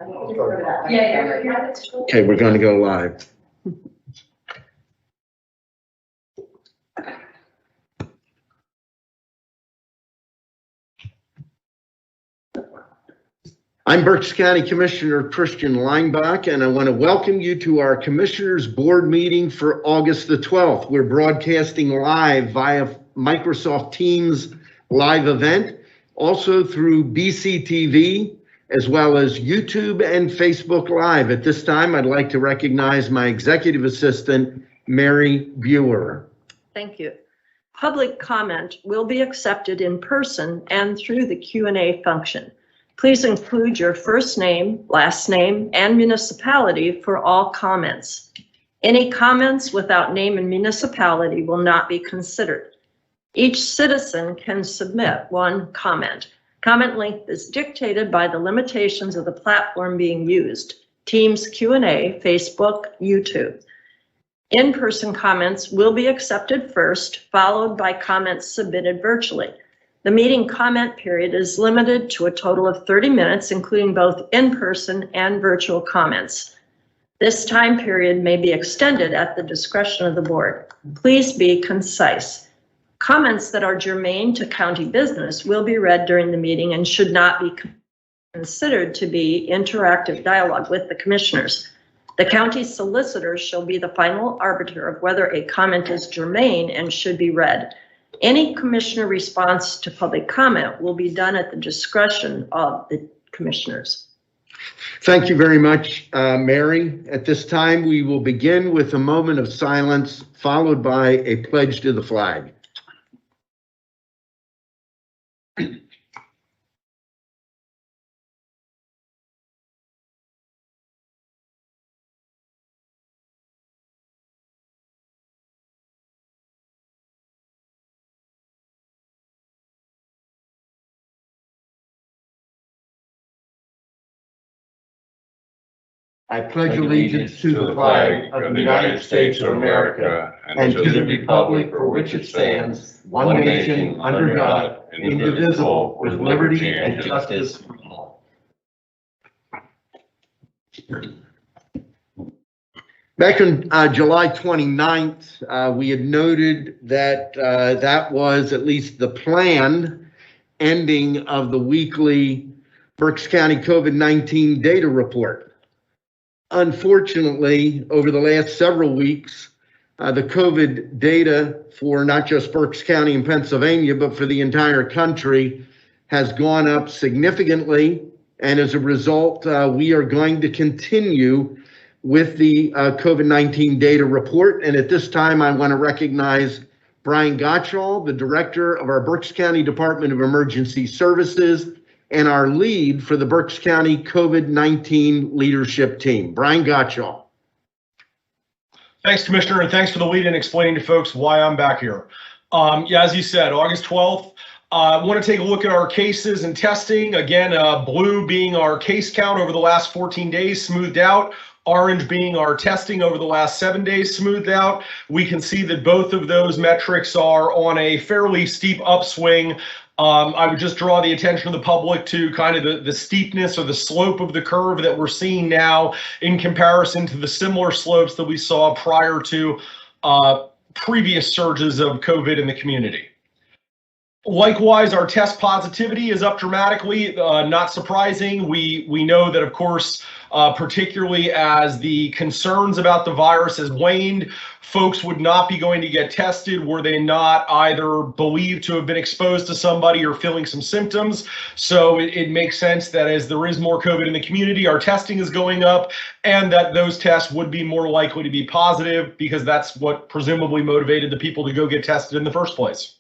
Yeah. Okay, we're going to go live. I'm Berks County Commissioner Christian Leinbach, and I want to welcome you to our Commissioners Board meeting for August the 12th. We're broadcasting live via Microsoft Teams live event, also through BCTV, as well as YouTube and Facebook Live. At this time, I'd like to recognize my Executive Assistant, Mary Buer. Thank you. Public comment will be accepted in person and through the Q&A function. Please include your first name, last name, and municipality for all comments. Any comments without name and municipality will not be considered. Each citizen can submit one comment. Comment length is dictated by the limitations of the platform being used: Teams, Q&A, Facebook, YouTube. In-person comments will be accepted first, followed by comments submitted virtually. The meeting comment period is limited to a total of 30 minutes, including both in-person and virtual comments. This time period may be extended at the discretion of the board. Please be concise. Comments that are germane to county business will be read during the meeting and should not be considered to be interactive dialogue with the commissioners. The county solicitor shall be the final arbiter of whether a comment is germane and should be read. Any commissioner response to public comment will be done at the discretion of the commissioners. Thank you very much, Mary. At this time, we will begin with a moment of silence, followed by a pledge to the flag. I pledge allegiance to the flag of the United States of America and to the republic for which it stands, one nation, under God, indivisible, with liberty and justice for all. Back on July 29th, we had noted that that was at least the planned ending of the weekly Berks County COVID-19 data report. Unfortunately, over the last several weeks, the COVID data for not just Berks County and Pennsylvania, but for the entire country has gone up significantly. And as a result, we are going to continue with the COVID-19 data report. And at this time, I want to recognize Brian Gottschall, the director of our Berks County Department of Emergency Services, and our lead for the Berks County COVID-19 leadership team. Brian Gottschall. Thanks, Commissioner, and thanks for the lead in explaining to folks why I'm back here. Yeah, as you said, August 12th, I want to take a look at our cases and testing. Again, blue being our case count over the last 14 days, smoothed out. Orange being our testing over the last 7 days, smoothed out. We can see that both of those metrics are on a fairly steep upswing. I would just draw the attention of the public to kind of the steepness or the slope of the curve that we're seeing now in comparison to the similar slopes that we saw prior to previous surges of COVID in the community. Likewise, our test positivity is up dramatically, not surprising. We know that, of course, particularly as the concerns about the virus has waned, folks would not be going to get tested were they not either believed to have been exposed to somebody or feeling some symptoms. So it makes sense that as there is more COVID in the community, our testing is going up and that those tests would be more likely to be positive because that's what presumably motivated the people to go get tested in the first place.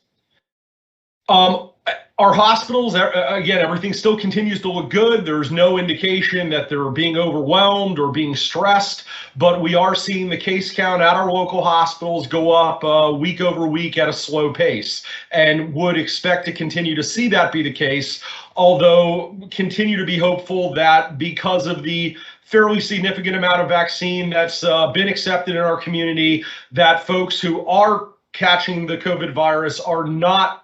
Our hospitals, again, everything still continues to look good. There's no indication that they're being overwhelmed or being stressed, but we are seeing the case count at our local hospitals go up week over week at a slow pace and would expect to continue to see that be the case, although continue to be hopeful that because of the fairly significant amount of vaccine that's been accepted in our community, that folks who are catching the COVID virus are not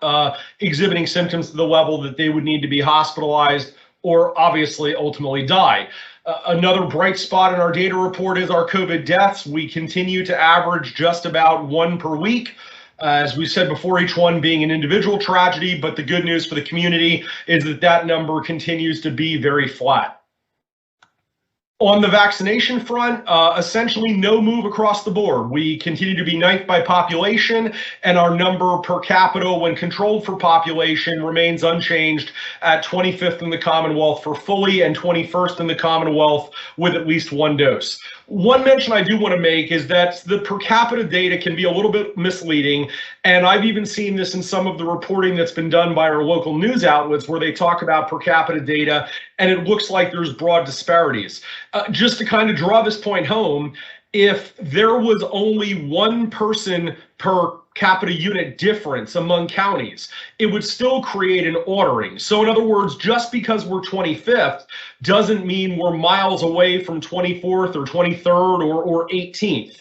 exhibiting symptoms to the level that they would need to be hospitalized or obviously ultimately die. Another bright spot in our data report is our COVID deaths. We continue to average just about one per week. As we said before, each one being an individual tragedy, but the good news for the community is that that number continues to be very flat. On the vaccination front, essentially no move across the board. We continue to be ninth by population, and our number per capita when controlled for population remains unchanged at 25th in the Commonwealth for fully and 21st in the Commonwealth with at least one dose. One mention I do want to make is that the per capita data can be a little bit misleading, and I've even seen this in some of the reporting that's been done by our local news outlets where they talk about per capita data, and it looks like there's broad disparities. Just to kind of draw this point home, if there was only one person per capita unit difference among counties, it would still create an ordering. So in other words, just because we're 25th doesn't mean we're miles away from 24th or 23rd or 18th.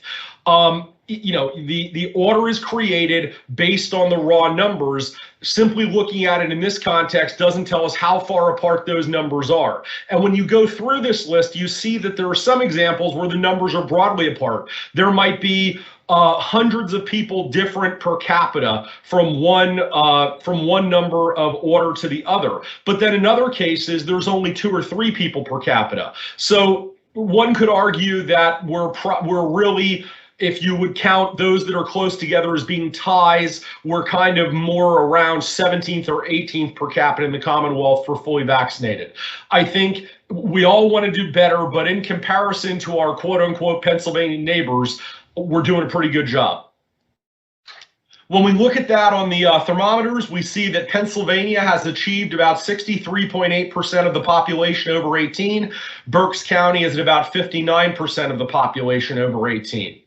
You know, the order is created based on the raw numbers. Simply looking at it in this context doesn't tell us how far apart those numbers are. And when you go through this list, you see that there are some examples where the numbers are broadly apart. There might be hundreds of people different per capita from one number of order to the other. But then in other cases, there's only 2 or 3 people per capita. So one could argue that we're really, if you would count those that are close together as being ties, we're kind of more around 17th or 18th per capita in the Commonwealth for fully vaccinated. I think we all want to do better, but in comparison to our quote unquote Pennsylvania neighbors, we're doing a pretty good job. When we look at that on the thermometers, we see that Pennsylvania has achieved about 63.8% of the population over 18. Berks County is at about 59% of the population over 18.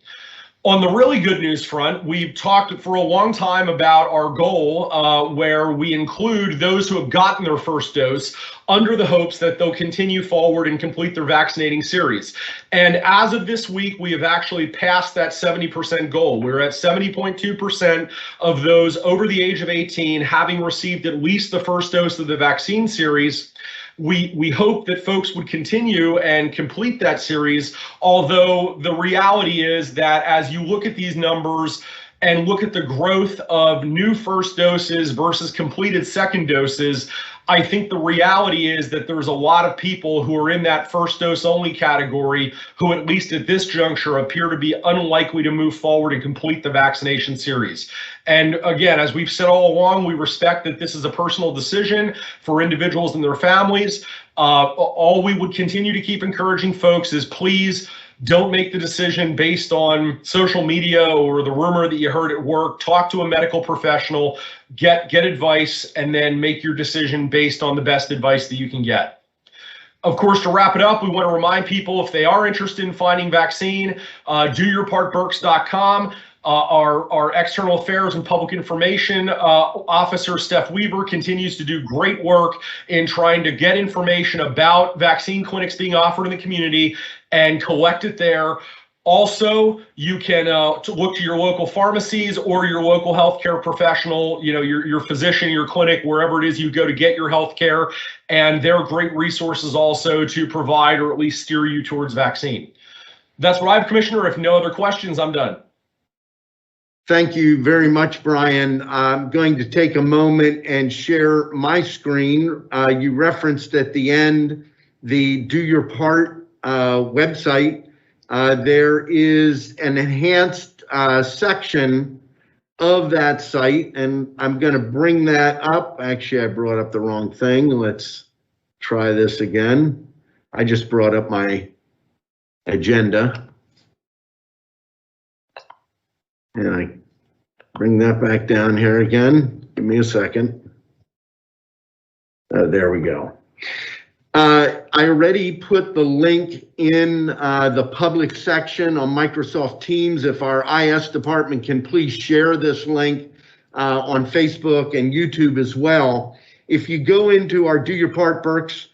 On the really good news front, we've talked for a long time about our goal where we include those who have gotten their first dose under the hopes that they'll continue forward and complete their vaccinating series. And as of this week, we have actually passed that 70% goal. We're at 70.2% of those over the age of 18 having received at least the first dose of the vaccine series. We hope that folks would continue and complete that series, although the reality is that as you look at these numbers and look at the growth of new first doses versus completed second doses, I think the reality is that there's a lot of people who are in that first dose only category who, at least at this juncture, appear to be unlikely to move forward and complete the vaccination series. And again, as we've said all along, we respect that this is a personal decision for individuals and their families. All we would continue to keep encouraging folks is please don't make the decision based on social media or the rumor that you heard at work. Talk to a medical professional, get advice, and then make your decision based on the best advice that you can get. Of course, to wrap it up, we want to remind people if they are interested in finding vaccine, doyourpartberks.com. Our external affairs and public information officer, Steph Weaver, continues to do great work in trying to get information about vaccine clinics being offered in the community and collect it there. Also, you can look to your local pharmacies or your local healthcare professional, you know, your physician, your clinic, wherever it is you go to get your healthcare, and they're great resources also to provide or at least steer you towards vaccine. That's what I have, Commissioner. If no other questions, I'm done. Thank you very much, Brian. I'm going to take a moment and share my screen. You referenced at the end the Do Your Part website. There is an enhanced section of that site, and I'm going to bring that up. Actually, I brought up the wrong thing. Let's try this again. I just brought up my agenda. And I bring that back down here again. Give me a second. There we go. I already put the link in the public section on Microsoft Teams. If our IS department can please share this link on Facebook and YouTube as well. If you go into our Do Your Part Berks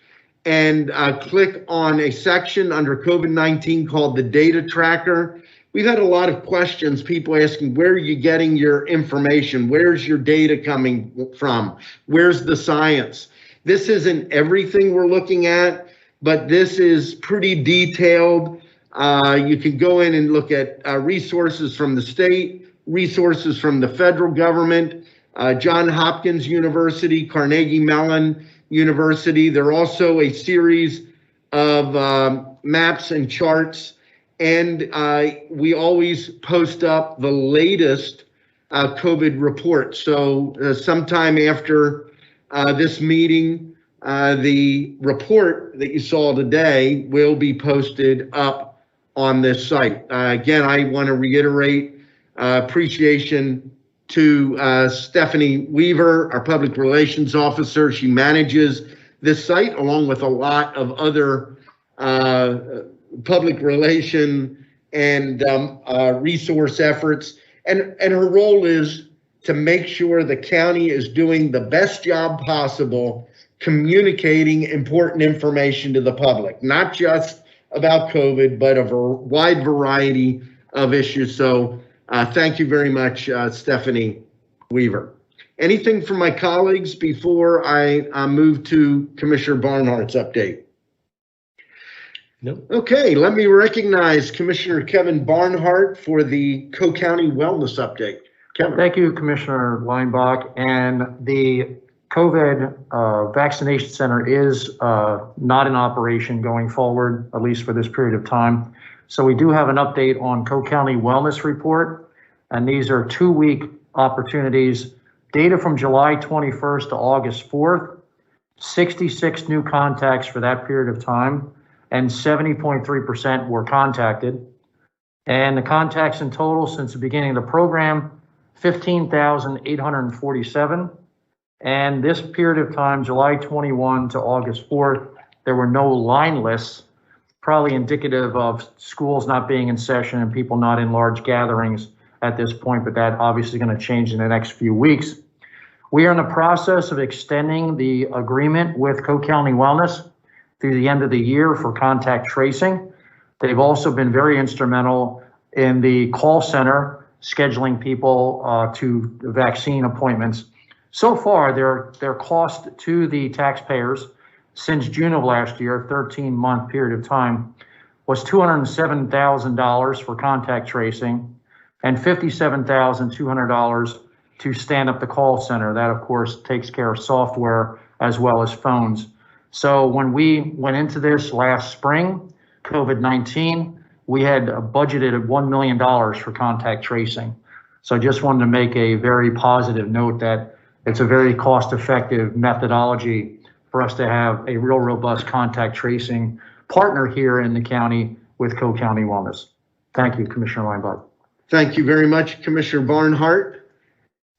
and click on a section under COVID-19 called the Data Tracker, we've had a lot of questions, people asking, where are you getting your information? Where's your data coming from? Where's the science? This isn't everything we're looking at, but this is pretty detailed. You can go in and look at resources from the state, resources from the federal government, Johns Hopkins University, Carnegie Mellon University. There are also a series of maps and charts, and we always post up the latest COVID report. So sometime after this meeting, the report that you saw today will be posted up on this site. Again, I want to reiterate appreciation to Stephanie Weaver, our public relations officer. She manages this site along with a lot of other public relation and resource efforts. And her role is to make sure the county is doing the best job possible communicating important information to the public, not just about COVID, but a wide variety of issues. So thank you very much, Stephanie Weaver. Anything from my colleagues before I move to Commissioner Barnhart's update? No. Okay, let me recognize Commissioner Kevin Barnhart for the Co-County Wellness Update. Kevin. Thank you, Commissioner Weinbach. And the COVID vaccination center is not in operation going forward, at least for this period of time. So we do have an update on Co-County Wellness Report, and these are 2-week opportunities. Data from July 21st to August 4th, 66 new contacts for that period of time, and 70.3% were contacted. And the contacts in total since the beginning of the program, 15,847. And this period of time, July 21 to August 4th, there were no line lists, probably indicative of schools not being in session and people not in large gatherings at this point, but that obviously going to change in the next few weeks. We are in the process of extending the agreement with Co-County Wellness through the end of the year for contact tracing. They've also been very instrumental in the call center, scheduling people to vaccine appointments. So far, their cost to the taxpayers since June of last year, 13-month period of time, was $207,000 for contact tracing and $57,200 to stand up the call center. That, of course, takes care of software as well as phones. So when we went into this last spring, COVID-19, we had budgeted at $1 million for contact tracing. So I just wanted to make a very positive note that it's a very cost-effective methodology for us to have a real robust contact tracing partner here in the county with Co-County Wellness. Thank you, Commissioner Weinbach. Thank you very much, Commissioner Barnhart.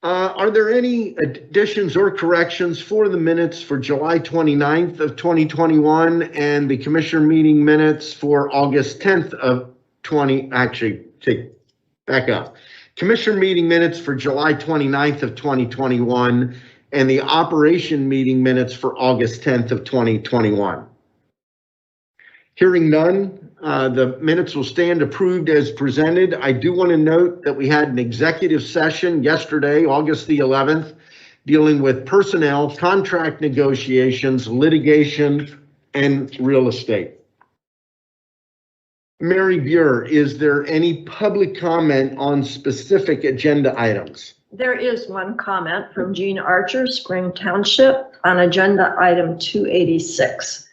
Are there any additions or corrections for the minutes for July 29th of 2021 and the commissioner meeting minutes for August 10th of back up. Commissioner meeting minutes for July 29th of 2021 and the operation meeting minutes for August 10th of 2021. Hearing none, the minutes will stand approved as presented. I do want to note that we had an executive session yesterday, August the 11th, dealing with personnel, contract negotiations, litigation, and real estate. Mary Buer, is there any public comment on specific agenda items? There is one comment from Jean Archer, Spring Township, on agenda item 286.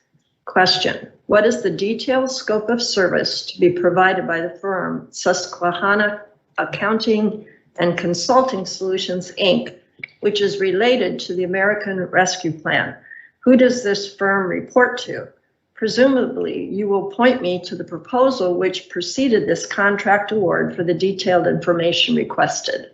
Question: what is the detailed scope of service to be provided by the firm Susquehanna Accounting and Consulting Solutions, Inc., which is related to the American Rescue Plan? Who does this firm report to? Presumably, you will point me to the proposal which preceded this contract award for the detailed information requested.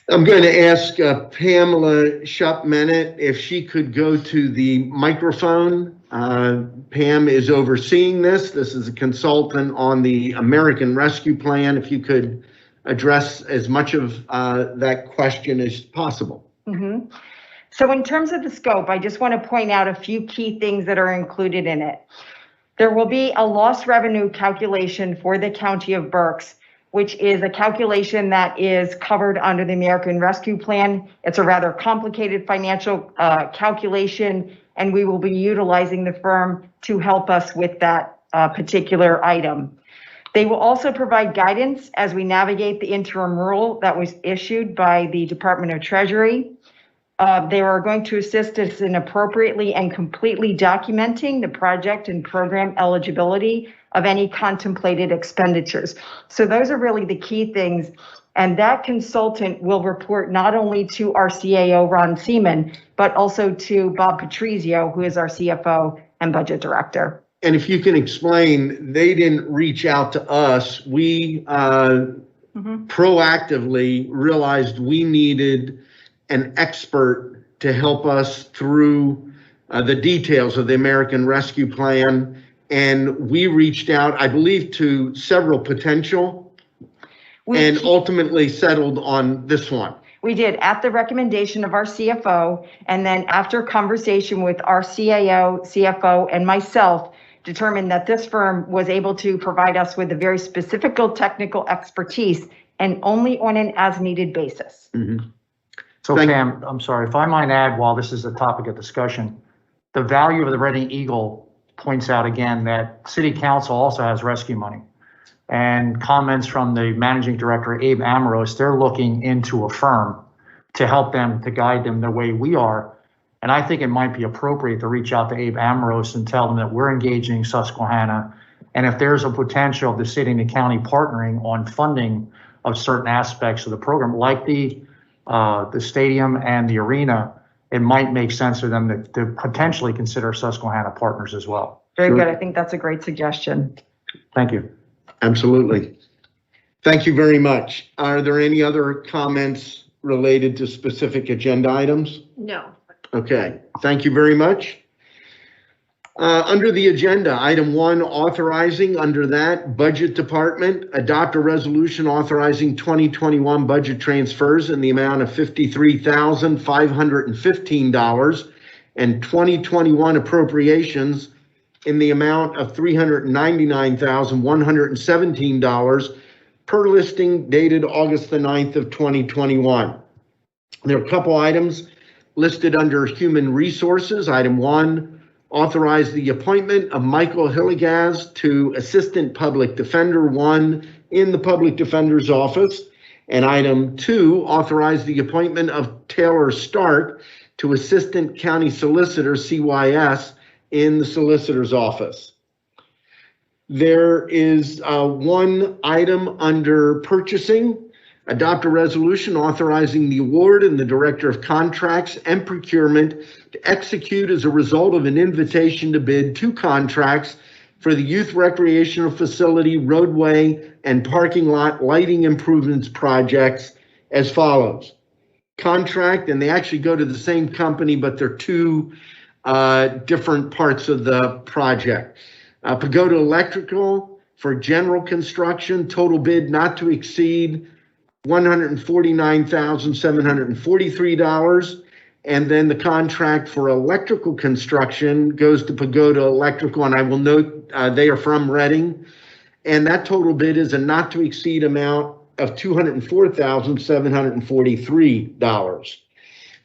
I'm going to ask Pamela Shupp-Mennett if she could go to the microphone. Pam is overseeing this. This is a consultant on the American Rescue Plan. If you could address as much of that question as possible. Mm-hmm. So in terms of the scope, I just want to point out a few key things that are included in it. There will be a lost revenue calculation for the County of Berks which is a calculation that is covered under the American Rescue Plan. It's a rather complicated financial calculation, and we will be utilizing the firm to help us with that particular item. They will also provide guidance as we navigate the interim rule that was issued by the Department of Treasury. They are going to assist us in appropriately and completely documenting the project and program eligibility of any contemplated expenditures. So those are really the key things. And that consultant will report not only to our CAO, Ron Seaman, but also to Bob Patrizio, who is our CFO and budget director. And if you can explain, they didn't reach out to us. We proactively realized we needed an expert to help us through the details of the American Rescue Plan. And we reached out, I believe, to several potential and ultimately settled on this one. We did, at the recommendation of our CFO, and then after conversation with our CAO, CFO, and myself, determined that this firm was able to provide us with a very specific technical expertise and only on an as-needed basis. So Pam, I'm sorry, if I might add, while this is a topic of discussion, the value of the Reading Eagle points out again that City Council also has rescue money. And comments from the managing director, Abe Amoros, they're looking into a firm to help them, to guide them the way we are. And I think it might be appropriate to reach out to Abe Amoros and tell them that we're engaging Susquehanna. And if there's a potential of the city and the county partnering on funding of certain aspects of the program, like the stadium and the arena, it might make sense for them to potentially consider Susquehanna partners as well. Very good. I think that's a great suggestion. Thank you. Absolutely. Thank you very much. Are there any other comments related to specific agenda items? No. Okay, thank you very much. Under the agenda, item 1, authorizing. Under that, Budget Department, adopt a resolution authorizing 2021 budget transfers in the amount of $53,515 and 2021 appropriations in the amount of $399,117 per listing dated August the 9th of 2021. There are a couple items listed under Human Resources. Item 1, authorize the appointment of Michael Hilligaz to Assistant Public Defender 1 in the Public Defender's Office. And item 2, authorize the appointment of Taylor Stark to Assistant County Solicitor CYS in the Solicitor's Office. There is one item under purchasing. Adopt a resolution authorizing the award and the Director of Contracts and Procurement to execute as a result of an invitation to bid 2 contracts for the Youth Recreational Facility, Roadway, and Parking Lot Lighting Improvements projects as follows. Contract, and they actually go to the same company, but they're 2 different parts of the project. Pagoda Electrical for general construction, total bid not to exceed $149,743. And then the contract for electrical construction goes to Pagoda Electrical, and I will note they are from Reading. And that total bid is a not to exceed amount of $204,743.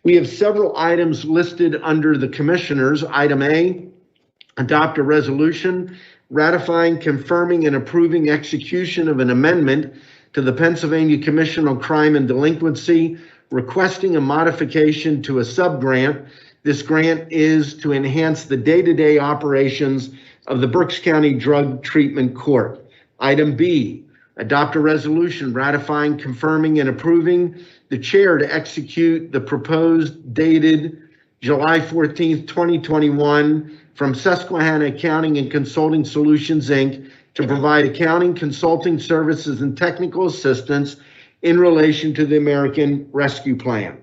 We have several items listed under the commissioners. Item A, adopt a resolution ratifying, confirming, and approving execution of an amendment to the Pennsylvania Commission on Crime and Delinquency, requesting a modification to a subgrant. This grant is to enhance the day-to-day operations of the Berks County Drug Treatment Court. Item B, adopt a resolution ratifying, confirming, and approving the chair to execute the proposed dated July 14th, 2021 from Susquehanna Accounting and Consulting Solutions, Inc. to provide accounting, consulting services, and technical assistance in relation to the American Rescue Plan.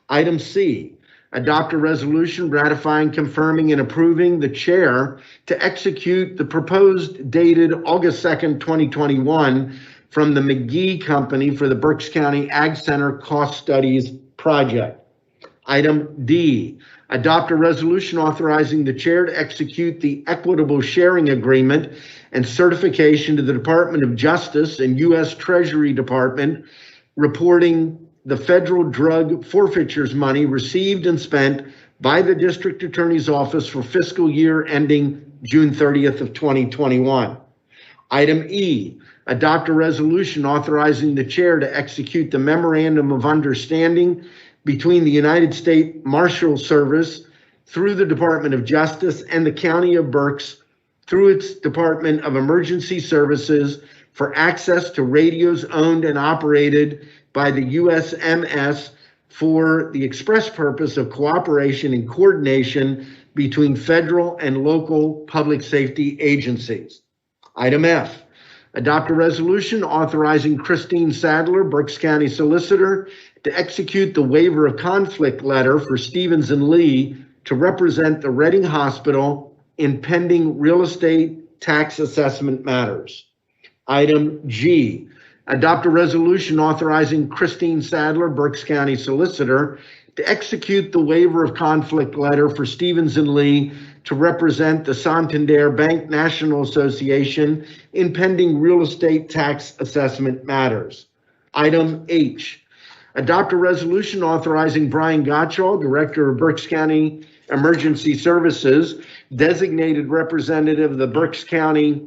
Item C, adopt a resolution ratifying, confirming, and approving the chair to execute the proposed dated August 2nd, 2021 from the McGee Company for the Berks County Ag Center Cost Studies Project. Item D, Adopt a resolution authorizing the chair to execute the Equitable sharing agreement and certification to the Department of Justice and U.S. Treasury Department reporting the federal drug forfeitures money received and spent by the District Attorney's Office for fiscal year ending June 30th of 2021. Item E, adopt a resolution authorizing the chair to execute the Memorandum of Understanding between the United States Marshal Service through the Department of Justice and the County of Berks through its Department of Emergency Services for access to radios owned and operated by the USMS for the express purpose of cooperation and coordination between federal and local public safety agencies. Item F, adopt a resolution authorizing Christine Sadler, Berks County Solicitor, to execute the waiver of conflict letter for Stevens and Lee to represent the Reading Hospital in pending real estate tax assessment matters. Item G, adopt a resolution authorizing Christine Sadler, Berks County Solicitor, to execute the waiver of conflict letter for Stevens and Lee to represent the Santander Bank National Association in pending real estate tax assessment matters. Item H, adopt a resolution authorizing Brian Gottschall, Director of Berks County Emergency Services, designated representative of the Berks County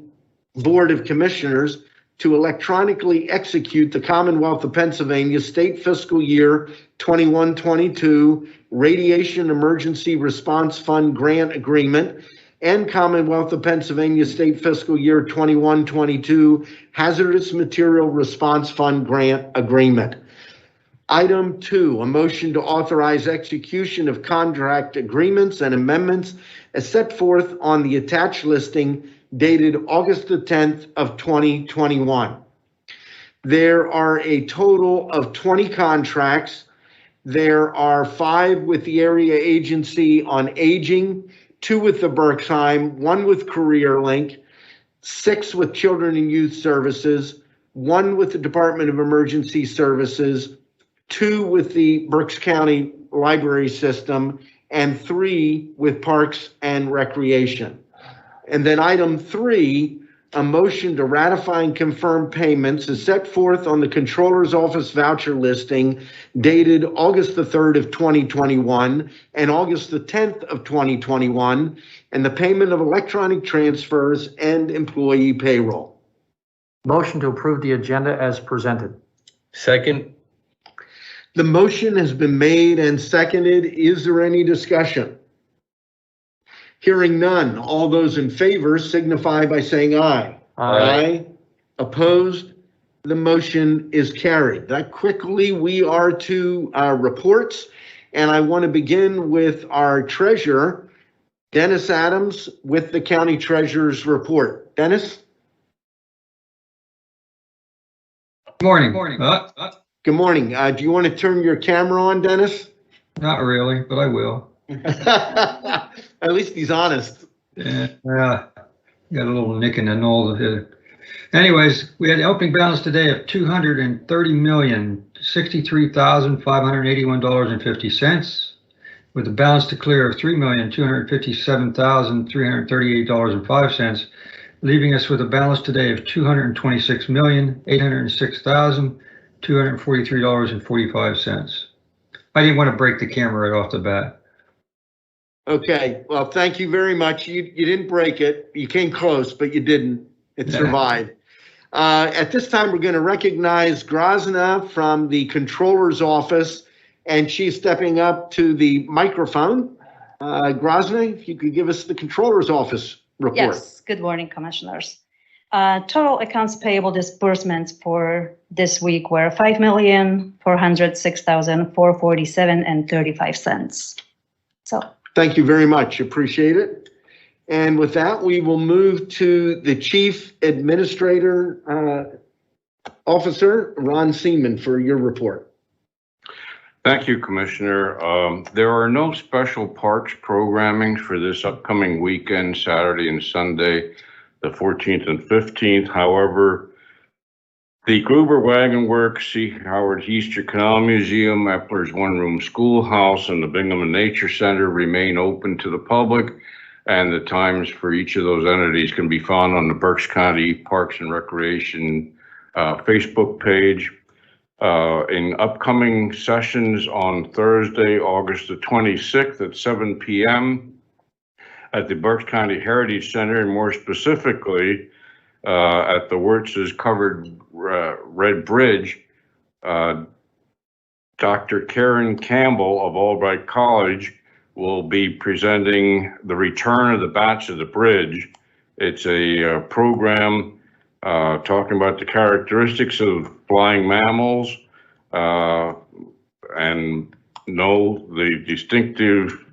Board of Commissioners, to electronically execute the Commonwealth of Pennsylvania State Fiscal Year 21-22 Radiation Emergency Response Fund Grant Agreement and Commonwealth of Pennsylvania State Fiscal Year 21-22 Hazardous Material Response Fund Grant Agreement. Item 2, a motion to authorize execution of contract agreements and amendments as set forth on the attached listing dated August the 10th of 2021. There are a total of 20 contracts. There are 5 with the Area Agency on Aging, 2 with the Berksheim, 1 with CareerLink, 6 with Children and Youth Services, 1 with the Department of Emergency Services, 2 with the Berks County Library System, and 3 with Parks and Recreation. And then item 3, a motion to ratify and confirm payments is set forth on the Controller's Office voucher listing dated August the 3rd of 2021 and August the 10th of 2021, and the payment of electronic transfers and employee payroll. Motion to approve the agenda as presented. Second. The motion has been made and seconded. Is there any discussion? Hearing none, all those in favor signify by saying aye. Aye. Opposed? The motion is carried. That quickly we are to reports, and I want to begin with our treasurer, Dennis Adams, with the county treasurer's report. Dennis? Morning. Good morning. Do you want to turn your camera on, Dennis? Not really, but I will. At least he's honest. Yeah, got a little nick in the nose. Anyways, we had an opening balance today of $230,063,581.50, with a balance to clear of $3,257,338.05, leaving us with a balance today of $226,806,243.45. I didn't want to break the camera right off the bat. Okay, well, thank you very much. You didn't break it. You came close, but you didn't. It survived. At this time, we're going to recognize Grozna from the Controller's Office, and she's stepping up to the microphone. Grozna, if you could give us the Controller's Office report. Yes, good morning, Commissioners. Total accounts payable disbursements for this week were $5,406,447.35. So. Thank you very much. Appreciate it. And with that, we will move to the Chief Administrator Officer, Ron Seaman, for your report. Thank you, Commissioner. There are no special parks programming for this upcoming weekend, Saturday and Sunday, the 14th and 15th. However, The Gruber Wagon Works, C. Howard Heaster Canal Museum, Epler's one-room schoolhouse, and the Bingham and Nature Center remain open to the public, and the times for each of those entities can be found on the Berks County Parks and Recreation Facebook page. In upcoming sessions on Thursday, August the 26th at 7 p.m. at the Berks County Heritage Center, and more specifically, at the Wirtz's Covered Red Bridge, Dr. Karen Campbell of Albright College will be presenting The Return of the Bats of the Bridge. It's a program talking about the characteristics of flying mammals and the distinctive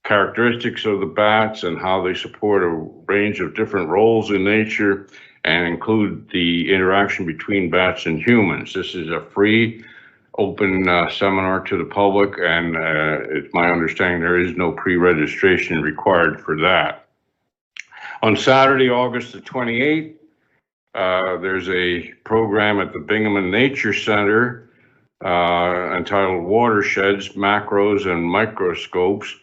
characteristics of the bats and how they support a range of different roles in nature, and include the interaction between bats and humans. This is a free, open seminar to the public, and it's my understanding there is no pre-registration required for that. On Saturday, August the 28th, there's a program at the Bingham and Nature Center entitled Watersheds, Macros, and Microscopes.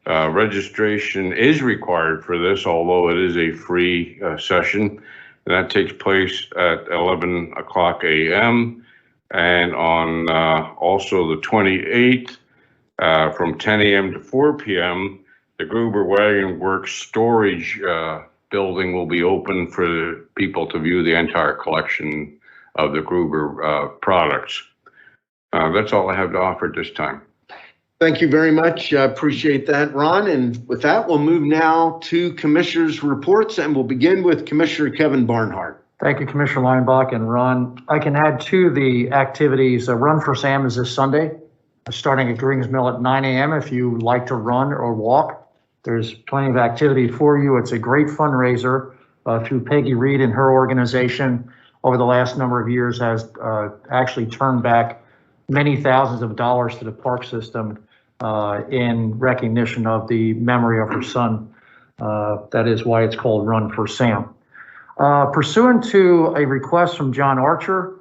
Registration is required for this, although it is a free session. And that takes place at 11 o'clock a.m. And on also the 28th, from 10 a.m. to 4 p.m., the Gruber Wagon Works storage building will be open for people to view the entire collection of the Gruber products. That's all I have to offer at this time. Thank you very much. I appreciate that, Ron. And with that, we'll move now to Commissioners' reports, and we'll begin with Commissioner Kevin Barnhart. Thank you, Commissioner Leinbach and Ron. I can add to the activities. Run for Sam is this Sunday, starting at Grings Mill at 9 a.m. If you like to run or walk, there's plenty of activity for you. It's a great fundraiser through Peggy Reed and her organization over the last number of years has actually turned back many thousands of dollars to the park system in recognition of the memory of her son. That is why it's called Run for Sam. Pursuant to a request from John Archer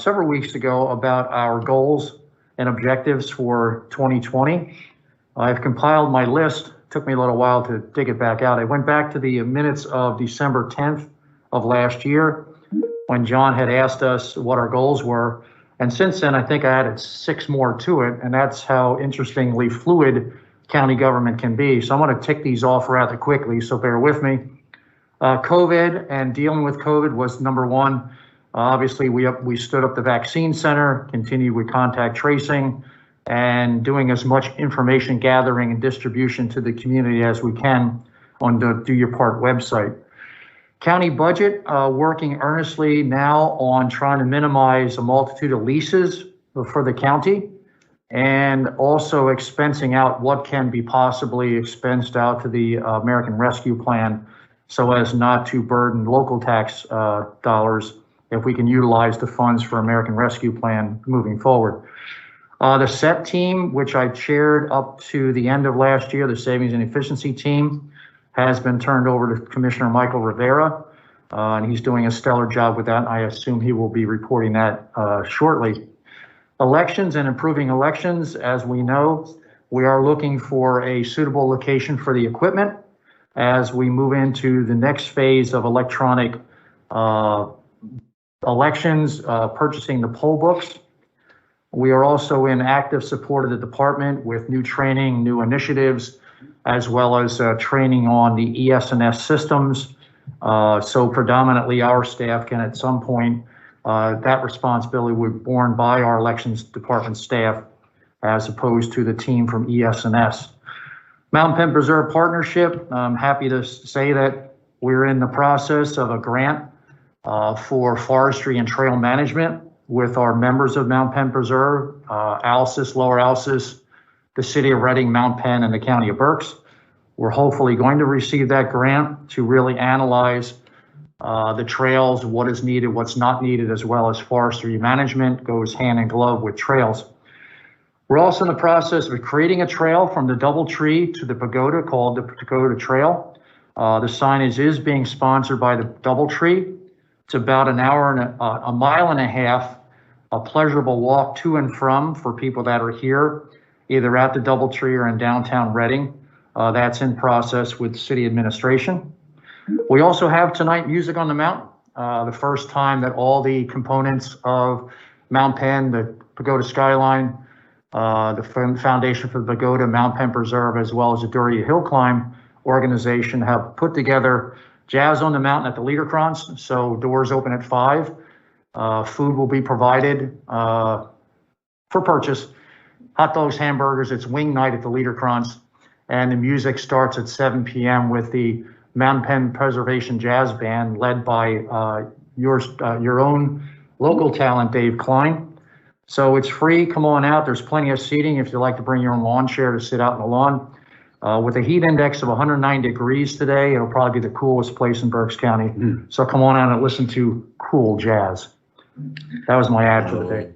several weeks ago about our goals and objectives for 2020, I've compiled my list. Took me a little while to dig it back out. I went back to the minutes of December 10th of last year when John had asked us what our goals were. And since then, I think I added 6 more to it, and that's how interestingly fluid county government can be. So I'm going to tick these off rather quickly, so bear with me. COVID and dealing with COVID was number one. Obviously, we stood up the vaccine center, continued with contact tracing, and doing as much information gathering and distribution to the community as we can on the Do Your Part website. County budget, working earnestly now on trying to minimize a multitude of leases for the county, and also expensing out what can be possibly expensed out to the American Rescue Plan so as not to burden local tax dollars if we can utilize the funds for American Rescue Plan moving forward. The SET team, which I chaired up to the end of last year, the Savings and Efficiency team, has been turned over to Commissioner Michael Rivera, and he's doing a stellar job with that. I assume he will be reporting that shortly. Elections and improving elections, as we know, we are looking for a suitable location for the equipment as we move into the next phase of electronic elections, purchasing the poll books. We are also in active support of the department with new training, new initiatives, as well as training on the ES&S systems. So predominantly our staff can at some point, that responsibility will be borne by our elections department staff as opposed to the team from ES&S. Mountain Penn Preserve Partnership, I'm happy to say that we're in the process of a grant for forestry and trail management with our members of Mountain Penn Preserve, Alcis, Lower Alcis, the city of Reading, Mount Penn, and the county of Berks. We're hopefully going to receive that grant to really analyze the trails, what is needed, what's not needed, as well as forestry management goes hand in glove with trails. We're also in the process of creating a trail from the Doubletree to the pagoda called the Dakota Trail. The signage is being sponsored by the Doubletree. It's about an hour and a mile and a half, a pleasurable walk to and from for people that are here, either at the DoubleTree or in downtown Reading. That's in process with city administration. We also have tonight Music on the Mountain, the first time that all the components of Mount Penn, the Pagoda Skyline, the Foundation for the Pagoda, Mount Penn Preserve, as well as the Doria Hill Climb organization have put together Jazz on the Mountain at the Liederkranz. So doors open at 5. Food will be provided for purchase. Hot dogs, hamburgers. It's wing night at the Liederkranz. And the music starts at 7 p.m. with the Mount Penn Preservation Jazz Band led by your own local talent, Dave Klein. So it's free. Come on out. There's plenty of seating if you like to bring your own lawn chair to sit out in the lawn. With a heat index of 109 degrees today, it'll probably be the coolest place in Berks County. So come on out and listen to cool jazz. That was my ad for the day.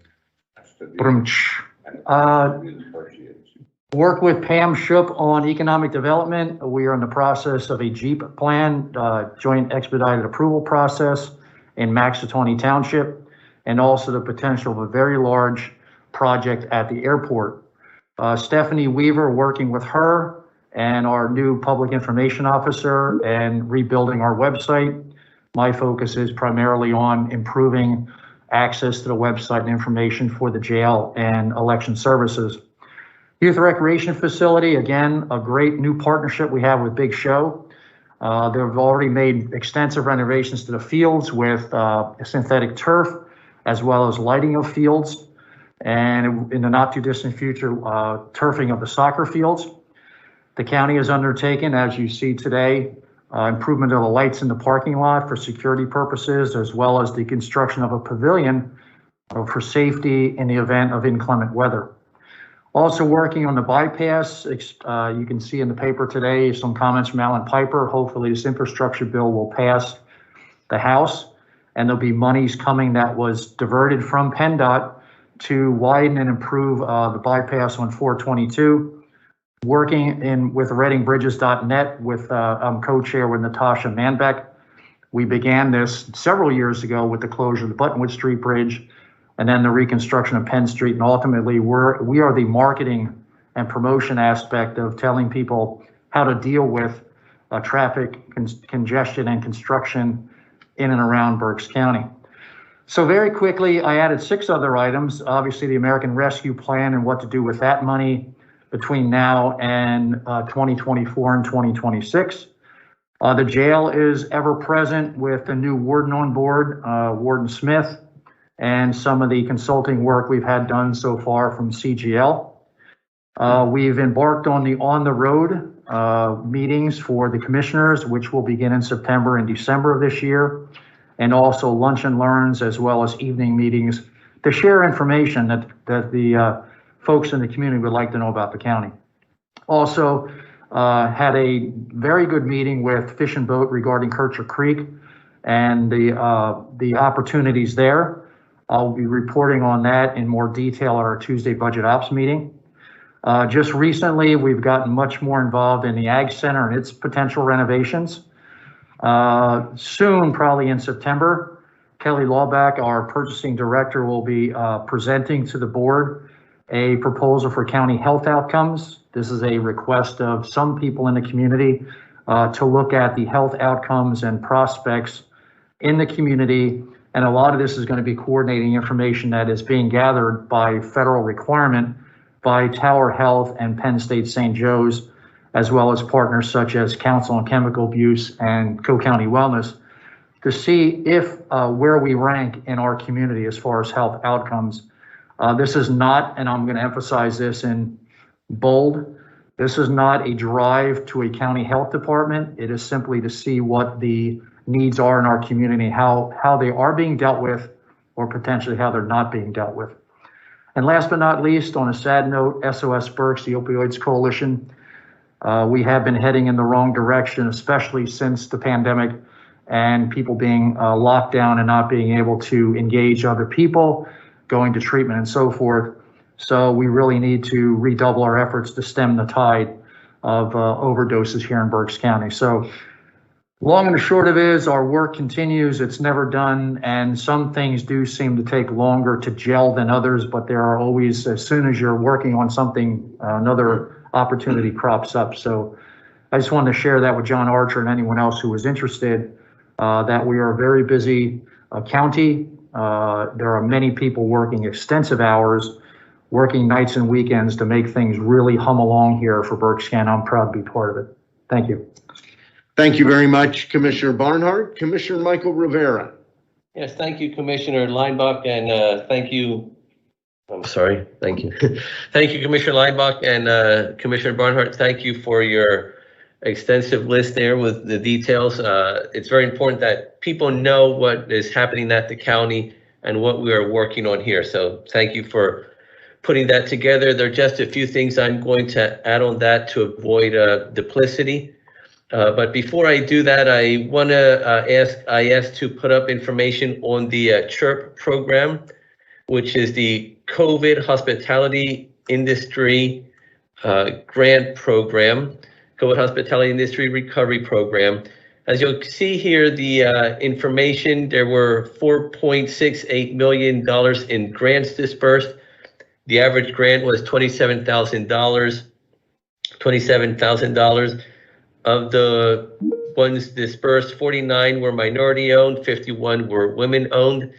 Work with Pam Shoop on economic development. We are in the process of a Jeep plan, joint expedited approval process in Maxatawny Township, and also the potential of a very large project at the airport. Stephanie Weaver, working with her and our new public information officer and rebuilding our website. My focus is primarily on improving access to the website and information for the jail and election services. Youth Recreation Facility, again, a great new partnership we have with Big Show. They've already made extensive renovations to the fields with synthetic turf, as well as lighting of fields, and in the not too distant future, turfing of the soccer fields. The county has undertaken, as you see today, improvement of the lights in the parking lot for security purposes, as well as the construction of a pavilion for safety in the event of inclement weather. Also working on the bypass, you can see in the paper today some comments from Alan Piper. Hopefully this infrastructure bill will pass the House, and there'll be monies coming that was diverted from PennDOT to widen and improve the bypass on 422. Working with ReadingBridges.net with I'm co-chair with Natasha Manbeck. We began this several years ago with the closure of the Buttonwood Street Bridge, and then the reconstruction of Penn Street, and ultimately we are the marketing and promotion aspect of telling people how to deal with traffic congestion and construction in and around Berks County. So very quickly, I added 6 other items. Obviously, the American Rescue Plan and what to do with that money between now and 2024 and 2026. The jail is ever present with a new warden on board, Warden Smith, and some of the consulting work we've had done so far from CGL. We've embarked on the road meetings for the commissioners, which will begin in September and December of this year, and also lunch and learns, as well as evening meetings to share information that the folks in the community would like to know about the county. Also had a very good meeting with Fish and Boat regarding Kircher Creek and the opportunities there. I'll be reporting on that in more detail at our Tuesday Budget Ops meeting. Just recently, we've gotten much more involved in the Ag Center and its potential renovations. Soon, probably in September, Kelly Lawback, our purchasing director, will be presenting to the board a proposal for county health outcomes. This is a request of some people in the community to look at the health outcomes and prospects in the community. And a lot of this is going to be coordinating information that is being gathered by federal requirement by Tower Health and Penn State St. Joe's, as well as partners such as Council on Chemical Abuse and Co-County Wellness, to see if where we rank in our community as far as health outcomes. This is not, and I'm going to emphasize this in bold, this is not a drive to a county health department. It is simply to see what the needs are in our community, how they are being dealt with, or potentially how they're not being dealt with. And last but not least, on a sad note, SOS Berks, the Opioids Coalition, we have been heading in the wrong direction, especially since the pandemic and people being locked down and not being able to engage other people, going to treatment and so forth. So we really need to redouble our efforts to stem the tide of overdoses here in Berks County. So Long and the short of it is our work continues. It's never done. And some things do seem to take longer to gel than others, but there are always, as soon as you're working on something, another opportunity crops up. So I just wanted to share that with John Archer and anyone else who was interested, that we are a very busy county. There are many people working extensive hours, working nights and weekends to make things really hum along here for Berks County. I'm proud to be part of it. Thank you. Thank you very much, Commissioner Barnhart. Commissioner Michael Rivera. Yes, thank you, Commissioner Linebuck, and thank you. I'm sorry, thank you. Thank you, Commissioner Linebuck and Commissioner Barnhart. Thank you for your extensive list there with the details. It's very important that people know what is happening at the county and what we are working on here. So thank you for putting that together. There are just a few things I'm going to add on that to avoid duplicity. But before I do that, I want to ask IS to put up information on the CHIRP program, which is the COVID Hospitality Industry Grant Program, COVID Hospitality Industry Recovery Program. As you'll see here, the information, there were $4.68 million in grants dispersed. The average grant was $27,000. Of the ones dispersed, 49 were minority owned, 51 were women owned,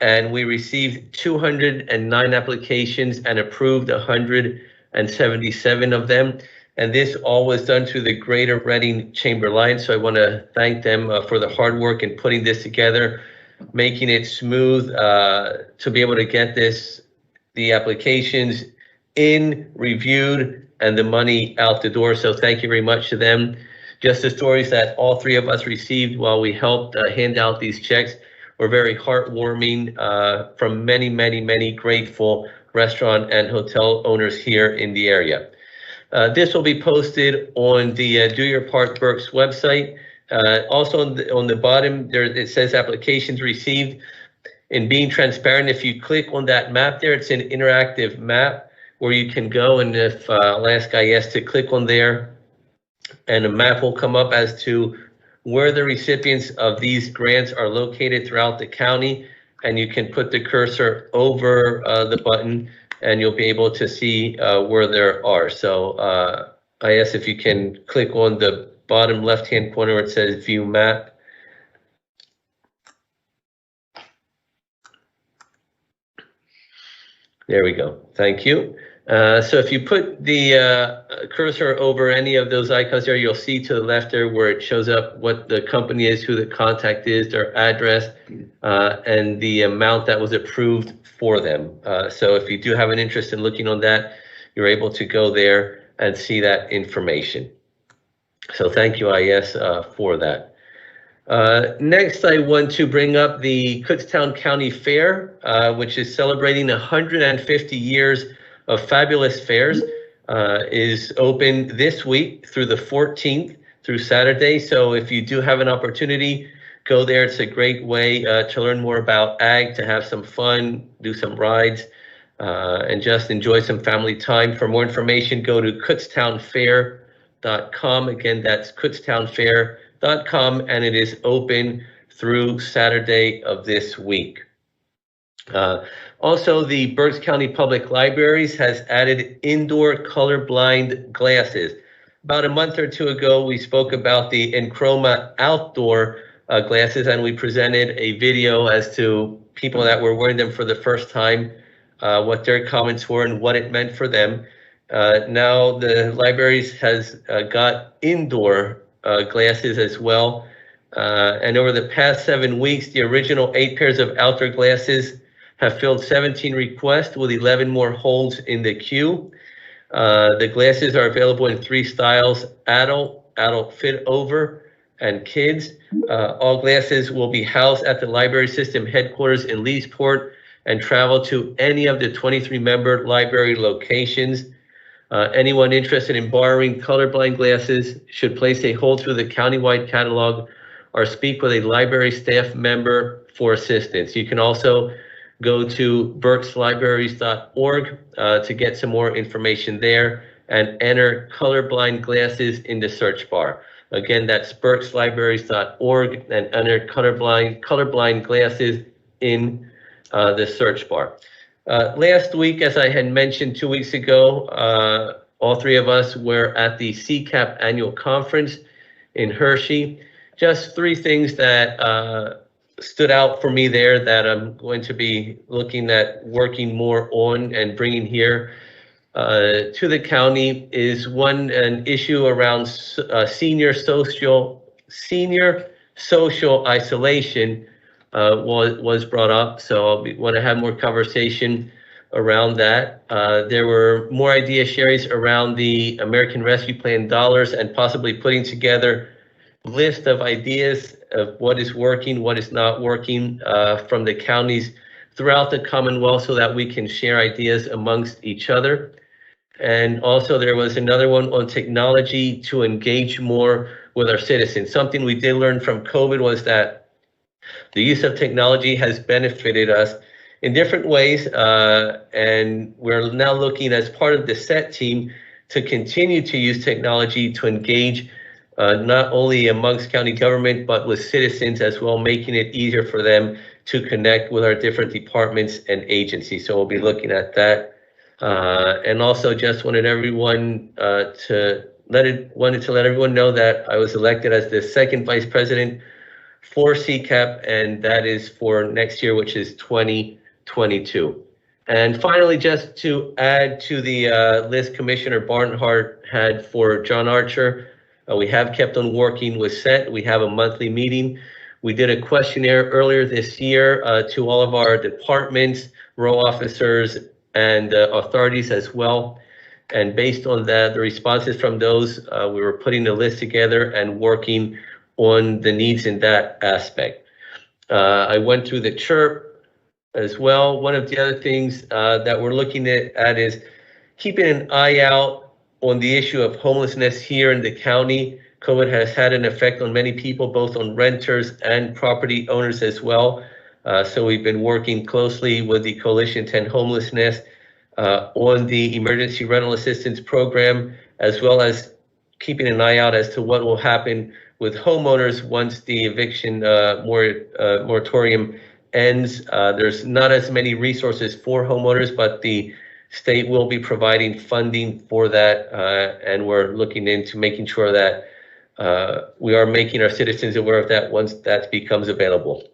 and we received 209 applications and approved 177 of them. And this all was done through the Greater Reading Chamber Alliance. So I want to thank them for the hard work in putting this together, making it smooth to be able to get the applications in, reviewed, and the money out the door. So thank you very much to them. Just the stories that all three of us received while we helped hand out these checks were very heartwarming from many, many, many grateful restaurant and hotel owners here in the area. This will be posted on the Do Your Part Berks website. Also on the bottom, there it says applications received. In being transparent, if you click on that map there, it's an interactive map where you can go, and if I'll ask IS to click on there, and a map will come up as to where the recipients of these grants are located throughout the county, and you can put the cursor over the button and you'll be able to see where there are. So IS, if you can click on the bottom left-hand corner where it says View Map. There we go. Thank you. So if you put the cursor over any of those icons there, you'll see to the left there where it shows up what the company is, who the contact is, their address, and the amount that was approved for them. So if you do have an interest in looking on that, you're able to go there and see that information. So thank you, IS, for that. Next, I want to bring up the Kutztown County Fair, which is celebrating 150 years of fabulous fairs, is open this week through the 14th through Saturday. So if you do have an opportunity, go there. It's a great way to learn more about ag, to have some fun, do some rides, and just enjoy some family time. For more information, go to kutztownfair.com. Again, that's kutztownfair.com, and it is open through Saturday of this week. Also, the Berks County Public Libraries has added indoor colorblind glasses. About a month or two ago, we spoke about the Enchroma outdoor glasses, and we presented a video as to people that were wearing them for the first time, what their comments were and what it meant for them. Now the libraries has got indoor glasses as well. And over the past 7 weeks, the original 8 pairs of outdoor glasses have filled 17 requests with 11 more holds in the queue. The glasses are available in 3 styles: adult fit over, and kids. All glasses will be housed at the library system headquarters in Leesport and travel to any of the 23 member library locations. Anyone interested in borrowing colorblind glasses should place a hold through the countywide catalog or speak with a library staff member for assistance. You can also go to berkslibraries.org to get some more information there. and enter colorblind glasses in the search bar. Again, that's berkslibraries.org and enter colorblind glasses in the search bar. Last week, as I had mentioned 2 weeks ago, all three of us were at the CCAP annual conference in Hershey. Just three things that stood out for me there that I'm going to be looking at working more on and bringing here to the county is one, an issue around senior social isolation was brought up. So I want to have more conversation around that. There were more idea sharings around the American Rescue Plan dollars and possibly putting together a list of ideas of what is working, what is not working from the counties throughout the Commonwealth so that we can share ideas amongst each other. And also there was another one on technology to engage more with our citizens. Something we did learn from COVID was that the use of technology has benefited us in different ways. And we're now looking as part of the SET team to continue to use technology to engage not only amongst county government, but with citizens as well, making it easier for them to connect with our different departments and agencies. So we'll be looking at that. And also just wanted everyone to let everyone know that I was elected as the second vice president for CCAP, and that is for next year, which is 2022. And finally, just to add to the list Commissioner Barnhart had for John Archer, we have kept on working with SET. We have a monthly meeting. We did a questionnaire earlier this year to all of our departments, row officers, and authorities as well. And based on that, the responses from those, we were putting the list together and working on the needs in that aspect. I went through the CHIRP as well. One of the other things that we're looking at is keeping an eye out on the issue of homelessness here in the county. COVID has had an effect on many people, both on renters and property owners as well. So we've been working closely with the Coalition 10 Homelessness on the Emergency Rental Assistance Program, as well as keeping an eye out as to what will happen with homeowners once the eviction moratorium ends. There's not as many resources for homeowners, but the state will be providing funding for that, and we're looking into making sure that we are making our citizens aware of that once that becomes available.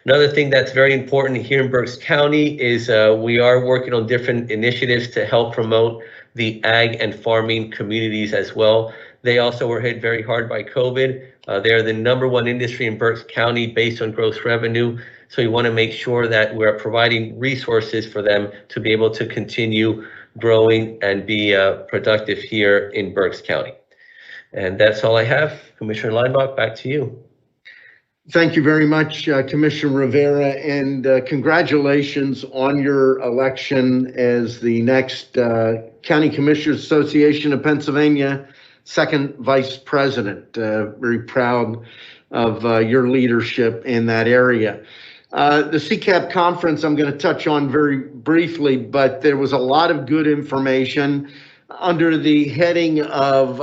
Another thing that's very important here in Berks County is we are working on different initiatives to help promote the ag and farming communities as well. They also were hit very hard by COVID. They're the #1 industry in Berks County based on gross revenue. So we want to make sure that we're providing resources for them to be able to continue growing and be productive here in Berks County. And that's all I have. Commissioner Leinbach, back to you. Thank you very much, Commissioner Rivera, and congratulations on your election as the next County Commissioners Association of Pennsylvania second vice president. Very proud of your leadership in that area. The CCAP conference I'm going to touch on very briefly, but there was a lot of good information under the heading of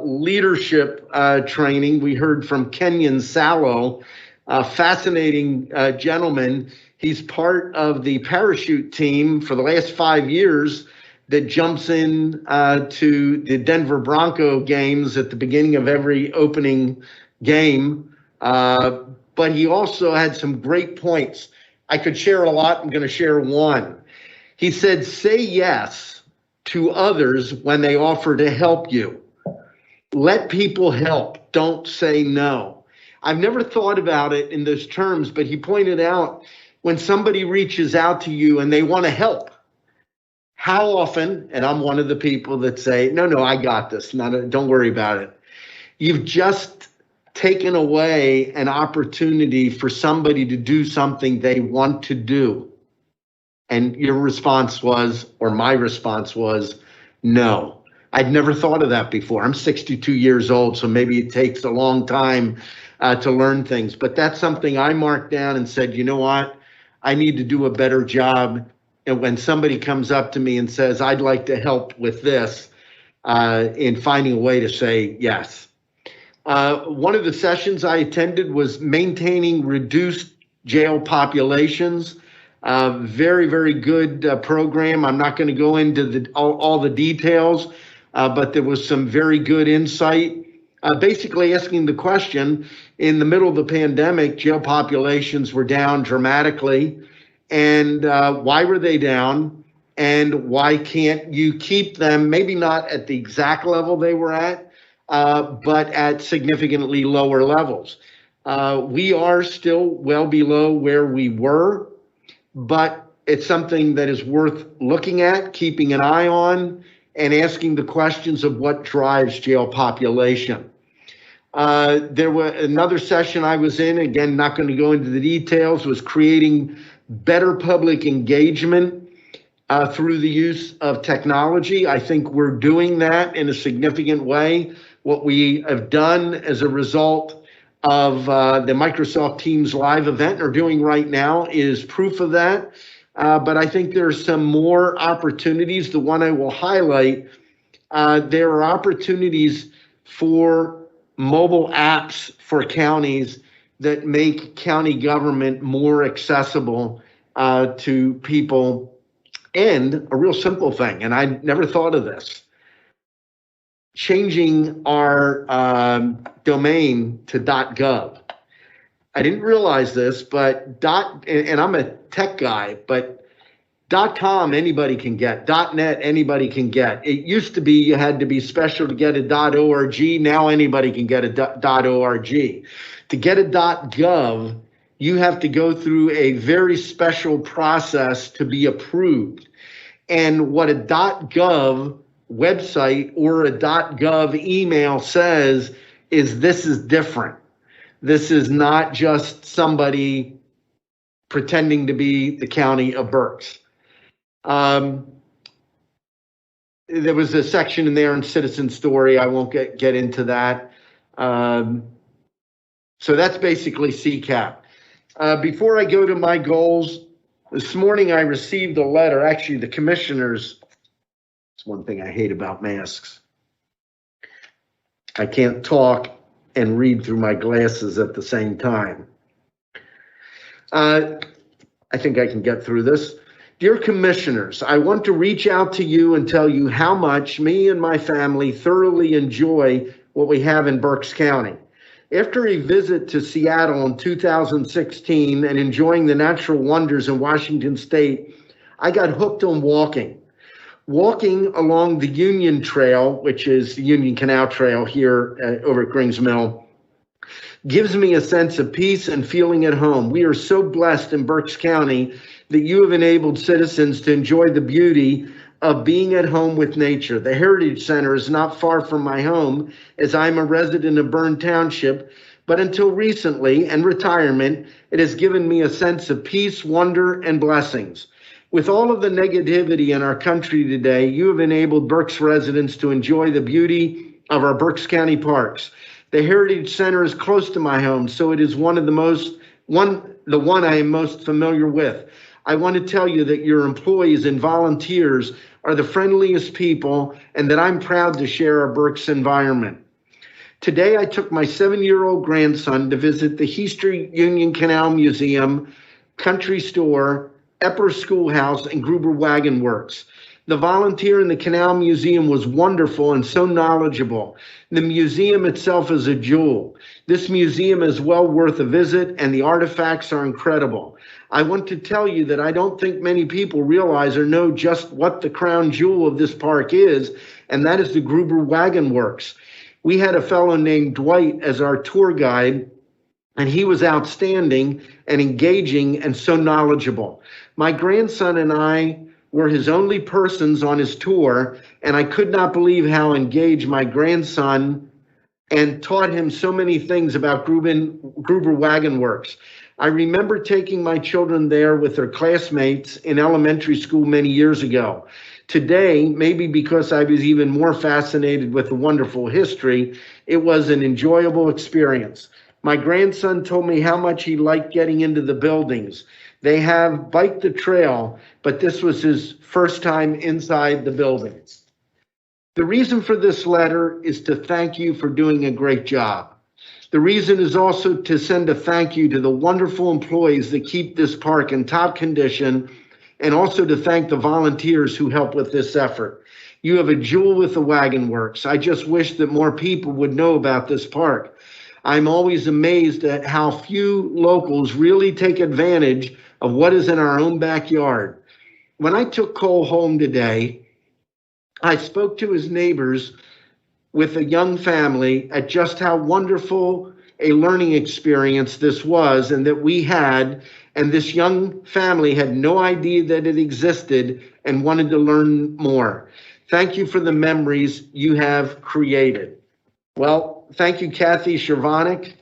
leadership training. We heard from Kenyon Sallow, a fascinating gentleman. He's part of the parachute team for the last 5 years that jumps in to the Denver Bronco games at the beginning of every opening game. But he also had some great points. I could share a lot. I'm going to share one. He said, say yes to others when they offer to help you. Let people help. Don't say no. I've never thought about it in those terms, but he pointed out when somebody reaches out to you and they want to help, how often, and I'm one of the people that say, no, I got this. Don't worry about it. You've just taken away an opportunity for somebody to do something they want to do. And your response was, or my response was, no. I'd never thought of that before. I'm 62 years old, so maybe it takes a long time to learn things. But that's something I marked down and said, you know what? I need to do a better job. And when somebody comes up to me and says, I'd like to help with this, in finding a way to say yes. One of the sessions I attended was maintaining reduced jail populations. Very, very good program. I'm not going to go into all the details, but there was some very good insight. Basically asking the question, in the middle of the pandemic, jail populations were down dramatically. And why were they down? And why can't you keep them, maybe not at the exact level they were at, but at significantly lower levels? We are still well below where we were, but it's something that is worth looking at, keeping an eye on, and asking the questions of what drives jail population. There was another session I was in, again, not going to go into the details, was creating better public engagement through the use of technology. I think we're doing that in a significant way. What we have done as a result of the Microsoft Teams live event are doing right now is proof of that. But I think there's some more opportunities. The one I will highlight, there are opportunities for mobile apps for counties that make county government more accessible to people. And a real simple thing, and I never thought of this, changing our domain to .gov. I didn't realize this, but and I'm a tech guy, but .com anybody can get, .net anybody can get. It used to be you had to be special to get a .org. Now anybody can get a .org. To get a .gov, you have to go through a very special process to be approved. And what a .gov website or a .gov email says is this is different. This is not just somebody pretending to be the county of Berks. There was a section in there on citizen story. I won't get into that. So that's basically CCAP. Before I go to my goals, this morning I received a letter, actually the commissioners, it's one thing I hate about masks. I can't talk and read through my glasses at the same time. I think I can get through this. Dear commissioners, I want to reach out to you and tell you how much me and my family thoroughly enjoy what we have in Berks County. After a visit to Seattle in 2016 and enjoying the natural wonders in Washington State, I got hooked on walking. Walking along the Union Trail, which is the Union Canal Trail here over at Grings Mill, gives me a sense of peace and feeling at home. We are so blessed in Berks County that you have enabled citizens to enjoy the beauty of being at home with nature. The Heritage Center is not far from my home, as I'm a resident of Bern Township, but until recently and retirement, it has given me a sense of peace, wonder, and blessings. With all of the negativity in our country today, you have enabled Berks residents to enjoy the beauty of our Berks County parks. The Heritage Center is close to my home, so it is the one I am most familiar with. I want to tell you that your employees and volunteers are the friendliest people and that I'm proud to share our Berks environment. Today, I took my 7-year-old grandson to visit the History Union Canal Museum, Country Store, Epper Schoolhouse, and Gruber Wagon Works. The volunteer in the Canal Museum was wonderful and so knowledgeable. The museum itself is a jewel. This museum is well worth a visit, and the artifacts are incredible. I want to tell you that I don't think many people realize or know just what the crown jewel of this park is, and that is the Gruber Wagon Works. We had a fellow named Dwight as our tour guide, and he was outstanding and engaging and so knowledgeable. My grandson and I were his only persons on his tour, and I could not believe how engaged my grandson and taught him so many things about Gruber Wagon Works. I remember taking my children there with their classmates in elementary school many years ago. Today, maybe because I was even more fascinated with the wonderful history, it was an enjoyable experience. My grandson told me how much he liked getting into the buildings. They have biked the trail, but this was his first time inside the buildings. The reason for this letter is to thank you for doing a great job. The reason is also to send a thank you to the wonderful employees that keep this park in top condition, and also to thank the volunteers who help with this effort. You have a jewel with the Wagon Works. I just wish that more people would know about this park. I'm always amazed at how few locals really take advantage of what is in our own backyard. When I took Cole home today, I spoke to his neighbors with a young family at just how wonderful a learning experience this was and that we had, and this young family had no idea that it existed and wanted to learn more. Thank you for the memories you have created. Well, thank you, Kathy Shervonic,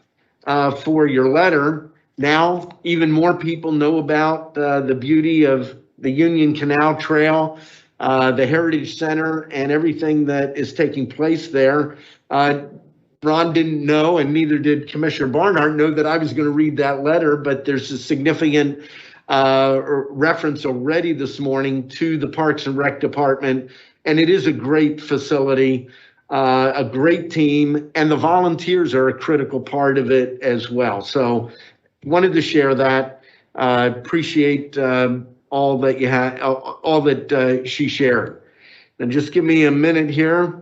for your letter. Now, even more people know about the beauty of the Union Canal Trail, the Heritage Center, and everything that is taking place there. Ron didn't know, and neither did Commissioner Barnhart, know that I was going to read that letter, but there's a significant reference already this morning to the Parks and Rec Department, and it is a great facility, a great team, and the volunteers are a critical part of it as well. So wanted to share that. Appreciate all that you had, all that she shared. And just give me a minute here.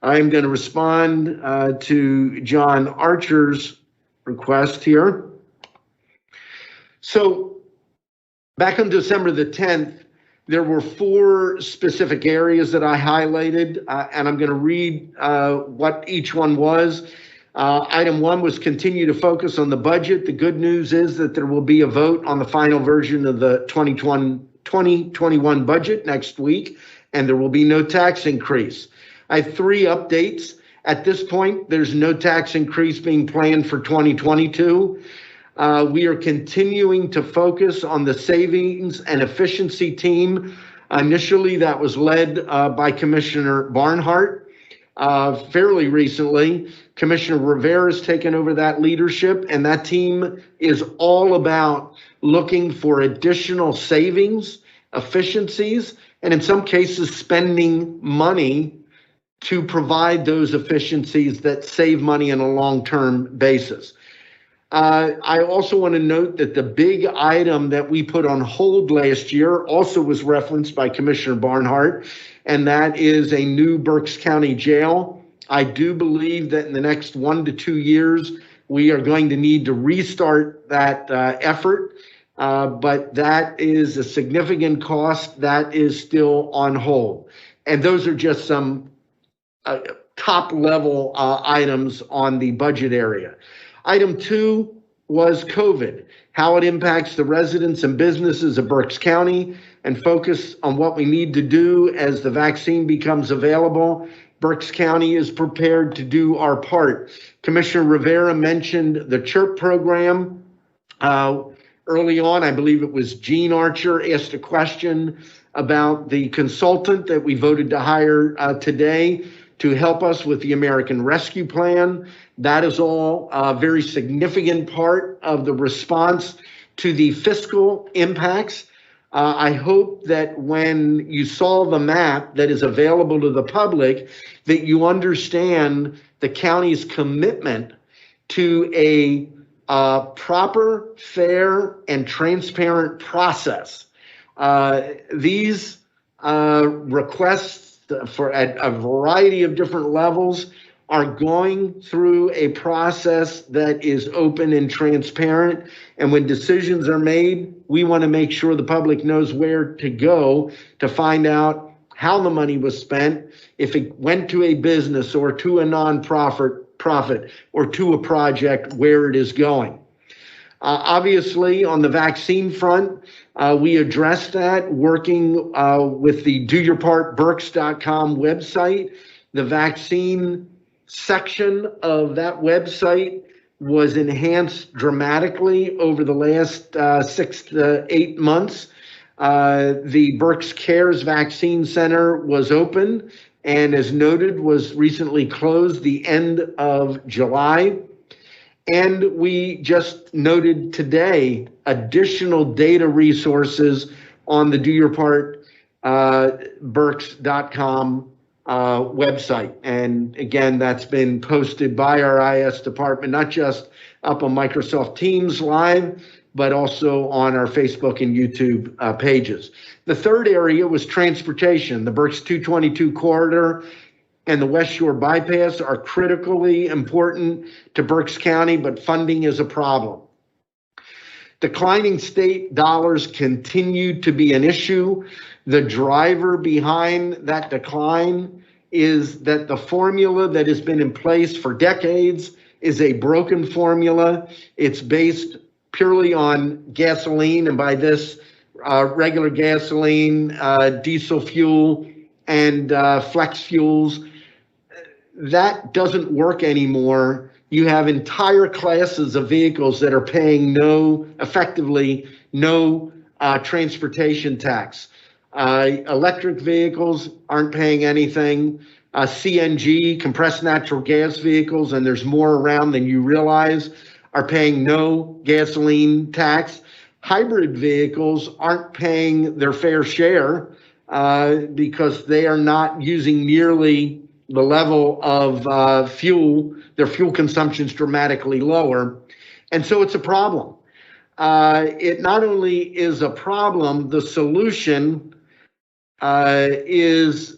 I'm going to respond to John Archer's request here. So back on December the 10th, there were 4 specific areas that I highlighted, and I'm going to read what each one was. Item 1 was continue to focus on the budget. The good news is that there will be a vote on the final version of the 2021 budget next week, and there will be no tax increase. I have 3 updates. At this point, there's no tax increase being planned for 2022. We are continuing to focus on the savings and efficiency team. Initially, that was led by Commissioner Barnhart. Fairly recently, Commissioner Rivera has taken over that leadership, and that team is all about looking for additional savings, efficiencies, and in some cases, spending money to provide those efficiencies that save money on a long-term basis. I also want to note that the big item that we put on hold last year also was referenced by Commissioner Barnhart, and that is a new Berks County jail. I do believe that in the next 1 to 2 years, we are going to need to restart that effort, but that is a significant cost that is still on hold. And those are just some top level items on the budget area. Item 2 was COVID, how it impacts the residents and businesses of Berks County, and focus on what we need to do as the vaccine becomes available. Berks County is prepared to do our part. Commissioner Rivera mentioned the CHIRP program. Early on, I believe it was Gene Archer asked a question about the consultant that we voted to hire today to help us with the American Rescue Plan. That is all a very significant part of the response to the fiscal impacts. I hope that when you saw the map that is available to the public, that you understand the county's commitment to a proper, fair, and transparent process. These requests for at a variety of different levels are going through a process that is open and transparent. And when decisions are made, we want to make sure the public knows where to go to find out how the money was spent, if it went to a business or to a nonprofit or to a project, where it is going. Obviously, on the vaccine front, we addressed that working with the doyourpartberks.com website. The vaccine section of that website was enhanced dramatically over the last 6 to 8 months. The Berks Cares Vaccine Center was open and, as noted, was recently closed the end of July. And we just noted today additional data resources on the doyourpartberks.com website. And again, that's been posted by our IS department, not just up on Microsoft Teams Live, but also on our Facebook and YouTube pages. The third area was transportation. The Berks 222 corridor and the West Shore bypass are critically important to Berks County, but funding is a problem. Declining state dollars continue to be an issue. The driver behind that decline is that the formula that has been in place for decades is a broken formula. It's based purely on gasoline, and by this, regular gasoline, diesel fuel, and flex fuels. That doesn't work anymore. You have entire classes of vehicles that are paying effectively no transportation tax. Electric vehicles aren't paying anything. CNG, compressed natural gas vehicles, and there's more around than you realize, are paying no gasoline tax. Hybrid vehicles aren't paying their fair share because they are not using nearly the level of fuel. Their fuel consumption is dramatically lower. And so it's a problem. It not only is a problem, the solution is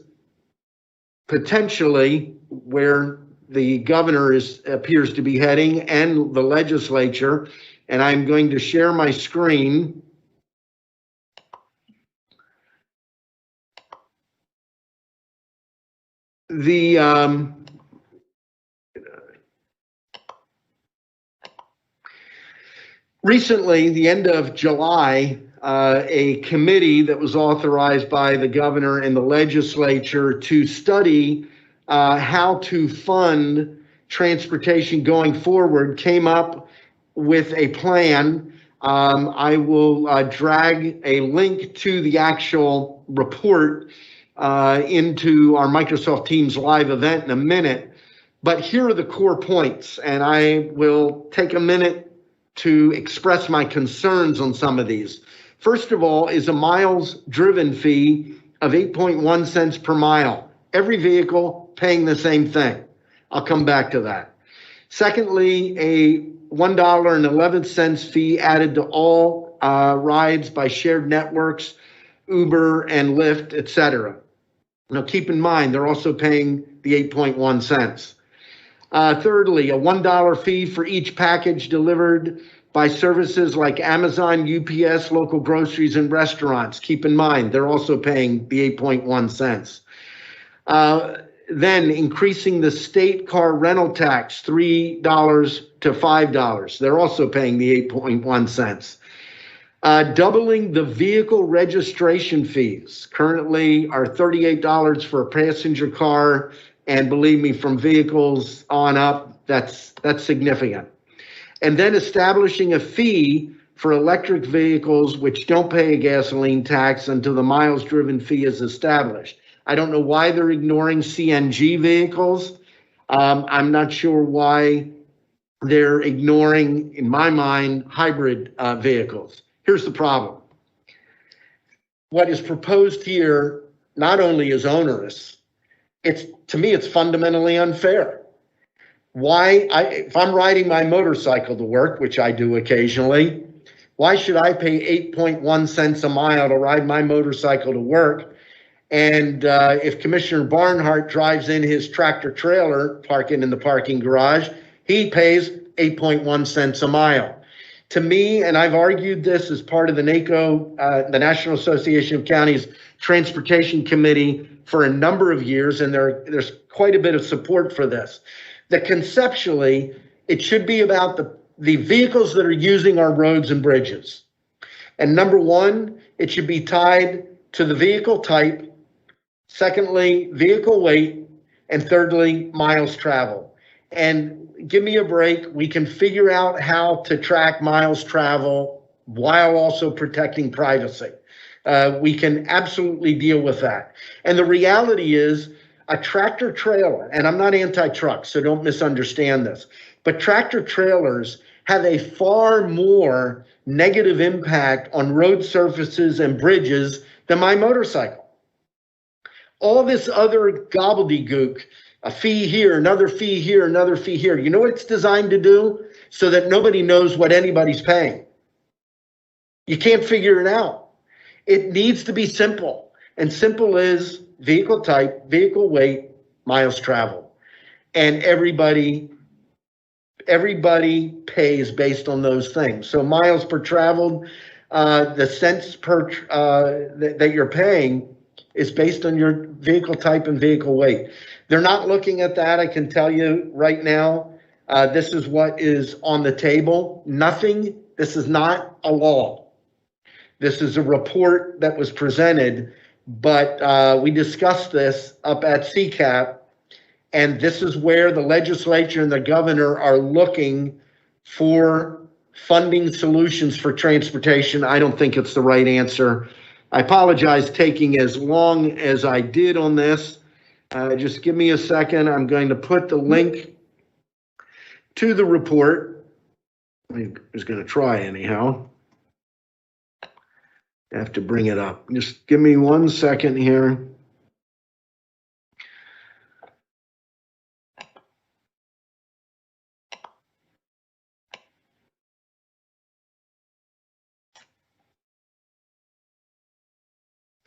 potentially where the governor appears to be heading and the legislature. And I'm going to share my screen. Recently, the end of July, a committee that was authorized by the governor and the legislature to study how to fund transportation going forward came up with a plan. I will drag a link to the actual report into our Microsoft Teams live event in a minute. But here are the core points, and I will take a minute to express my concerns on some of these. First of all is a miles driven fee of 8.1 cents per mile. Every vehicle paying the same thing. I'll come back to that. Secondly, a $1.11 fee added to all rides by shared networks, Uber and Lyft, etc. Now keep in mind, they're also paying the 8.1 cents. Thirdly, a $1 fee for each package delivered by services like Amazon, UPS, local groceries, and restaurants. Keep in mind, they're also paying the 8.1 cents. Then increasing the state car rental tax, $3 to $5. They're also paying the 8.1 cents. Doubling the vehicle registration fees. Currently are $38 for a passenger car. And believe me, from vehicles on up, that's significant. And then establishing a fee for electric vehicles which don't pay a gasoline tax until the miles driven fee is established. I don't know why they're ignoring CNG vehicles. I'm not sure why they're ignoring, in my mind, hybrid vehicles. Here's the problem. What is proposed here not only is onerous, to me, it's fundamentally unfair. If I'm riding my motorcycle to work, which I do occasionally, why should I pay 8.1 cents a mile to ride my motorcycle to work? And if Commissioner Barnhart drives in his tractor trailer, parking in the parking garage, he pays 8.1 cents a mile. To me, and I've argued this as part of the NACO, the National Association of Counties Transportation Committee, for a number of years, and there's quite a bit of support for this, that conceptually, it should be about the vehicles that are using our roads and bridges. And number one, it should be tied to the vehicle type. Secondly, vehicle weight. And thirdly, miles traveled. And give me a break. We can figure out how to track miles travel while also protecting privacy. We can absolutely deal with that. And the reality is a tractor trailer, and I'm not anti-truck, so don't misunderstand this, but tractor trailers have a far more negative impact on road surfaces and bridges than my motorcycle. All this other gobbledygook, a fee here, another fee here, another fee here. You know what it's designed to do? So that nobody knows what anybody's paying. You can't figure it out. It needs to be simple. And simple is vehicle type, vehicle weight, miles traveled. And everybody pays based on those things. So miles per traveled, the cents per that you're paying is based on your vehicle type and vehicle weight. They're not looking at that, I can tell you right now. This is what is on the table. Nothing, this is not a law. This is a report that was presented, but we discussed this up at CCAP, and this is where the legislature and the governor are looking for funding solutions for transportation. I don't think it's the right answer. I apologize taking as long as I did on this. Just give me a second. I'm going to put the link to the report. I was going to try anyhow. I have to bring it up. Just give me 1 second here.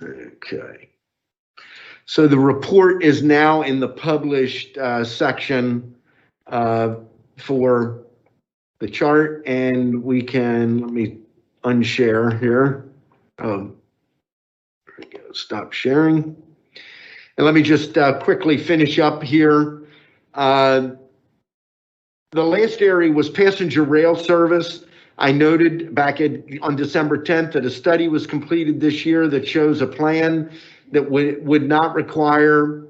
Okay. So the report is now in the published section for the chart, and we can, let me unshare here. There we go, stop sharing. And let me just quickly finish up here. The last area was passenger rail service. I noted back on December 10th that a study was completed this year that shows a plan that would not require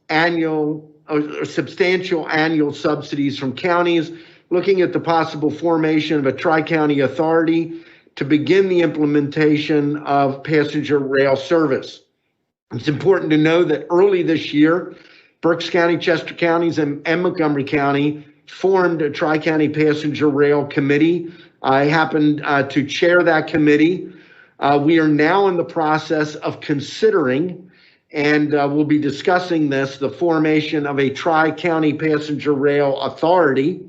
annual or substantial annual subsidies from counties, looking at the possible formation of a tri-county authority to begin the implementation of passenger rail service. It's important to know that early this year, Berks County, Chester counties, and Montgomery County formed a tri-county passenger rail committee. I happened to chair that committee. We are now in the process of considering, and we'll be discussing this, the formation of a tri-county passenger rail authority.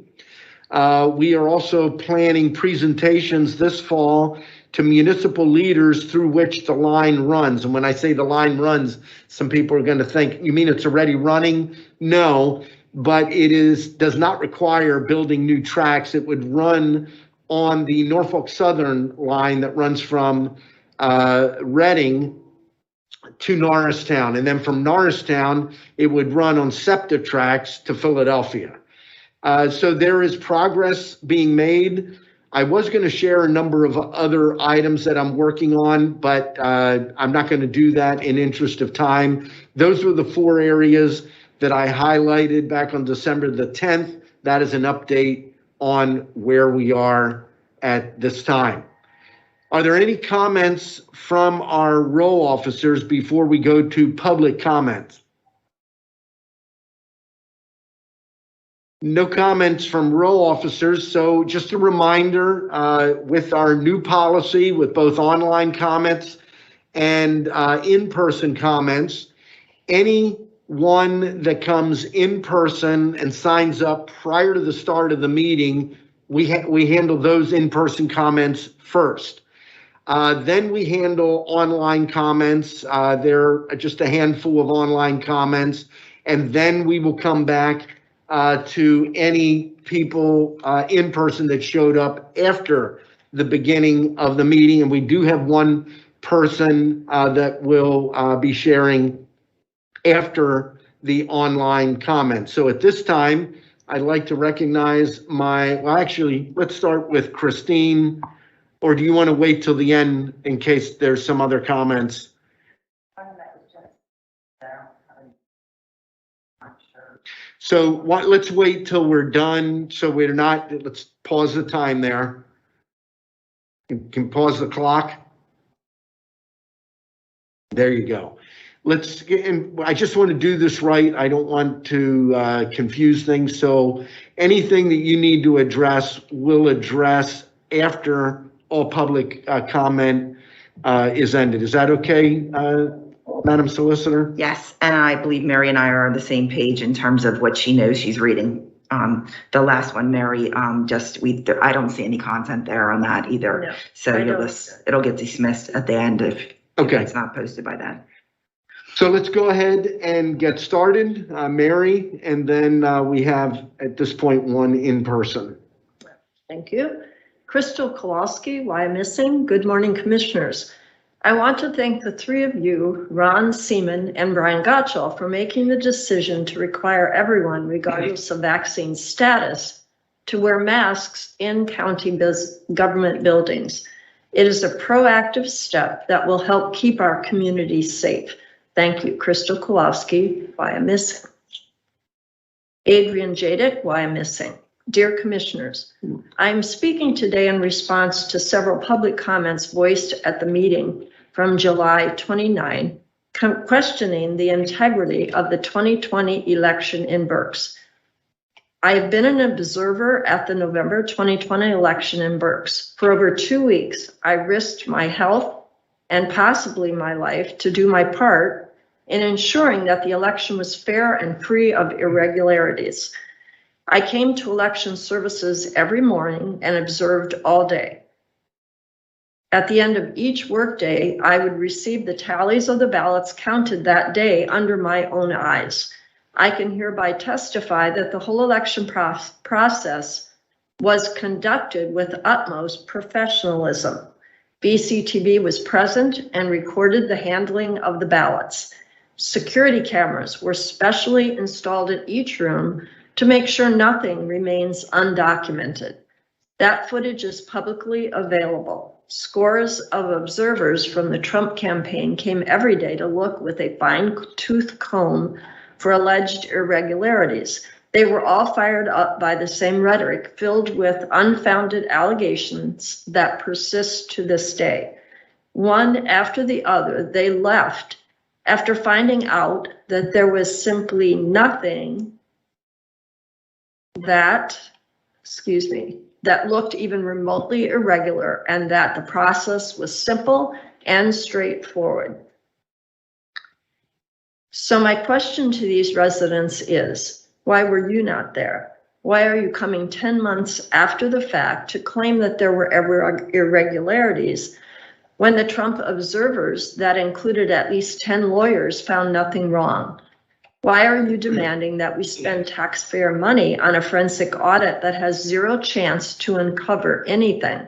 We are also planning presentations this fall to municipal leaders through which the line runs. And when I say the line runs, some people are going to think, you mean it's already running? No, but it does not require building new tracks. It would run on the Norfolk Southern line that runs from Reading to Norristown. And then from Norristown, it would run on SEPTA tracks to Philadelphia. So there is progress being made. I was going to share a number of other items that I'm working on, but I'm not going to do that in interest of time. Those were the 4 areas that I highlighted back on December the 10th. That is an update on where we are at this time. Are there any comments from our row officers before we go to public comments? No comments from row officers. So just a reminder, with our new policy with both online comments and in-person comments, anyone that comes in person and signs up prior to the start of the meeting, we handle those in-person comments first. Then we handle online comments. There are just a handful of online comments, and then we will come back to any people in person that showed up after the beginning of the meeting. And we do have one person that will be sharing after the online comments. So at this time, I'd like to recognize let's start with Christine, or do you want to wait till the end in case there's some other comments? So let's wait till we're done. So let's pause the time there. You can pause the clock. There you go. I just want to do this right. I don't want to confuse things. So anything that you need to address, we'll address after all public comment is ended. Is that okay, Madam Solicitor? Yes, and I believe Mary and I are on the same page in terms of what she knows she's reading. The last one, Mary, I don't see any content there on that either. No, So I don't. it'll get dismissed at the end if it's not posted by then. So let's go ahead and get started. Mary, and then we have at this point one in person. Thank you. Crystal Kowalski, why missing? Good morning, commissioners. I want to thank the three of you, Ron Seaman and Brian Gottschall, for making the decision to require everyone, regardless of vaccine status, to wear masks in county government buildings. It is a proactive step that will help keep our community safe. Thank you, Crystal Kowalski, why I'm missing. Adrian Jadick, why I'm missing. Dear Commissioners, I am speaking today in response to several public comments voiced at the meeting from July 29, questioning the integrity of the 2020 election in Berks. I have been an observer at the November 2020 election in Berks. For over 2 weeks, I risked my health and possibly my life to do my part in ensuring that the election was fair and free of irregularities. I came to election services every morning and observed all day. At the end of each workday, I would receive the tallies of the ballots counted that day under my own eyes. I can hereby testify that the whole election process was conducted with utmost professionalism. BCTV was present and recorded the handling of the ballots. Security cameras were specially installed in each room to make sure nothing remains undocumented. That footage is publicly available. Scores of observers from the Trump campaign came every day to look with a fine-tooth comb for alleged irregularities. They were all fired up by the same rhetoric, filled with unfounded allegations that persist to this day. One after the other, they left after finding out that there was simply nothing that looked even remotely irregular, and that the process was simple and straightforward. So my question to these residents is, why were you not there? Why are you coming 10 months after the fact to claim that there were irregularities when the Trump observers that included at least 10 lawyers found nothing wrong? Why are you demanding that we spend taxpayer money on a forensic audit that has zero chance to uncover anything?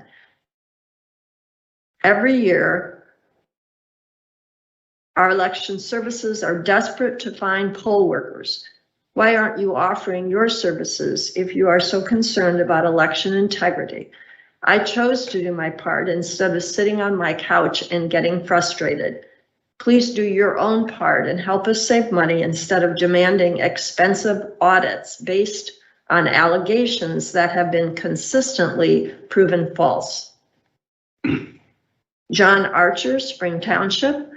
Every year, our election services are desperate to find poll workers. Why aren't you offering your services if you are so concerned about election integrity? I chose to do my part instead of sitting on my couch and getting frustrated. Please do your own part and help us save money instead of demanding expensive audits based on allegations that have been consistently proven false. John Archer, Spring Township.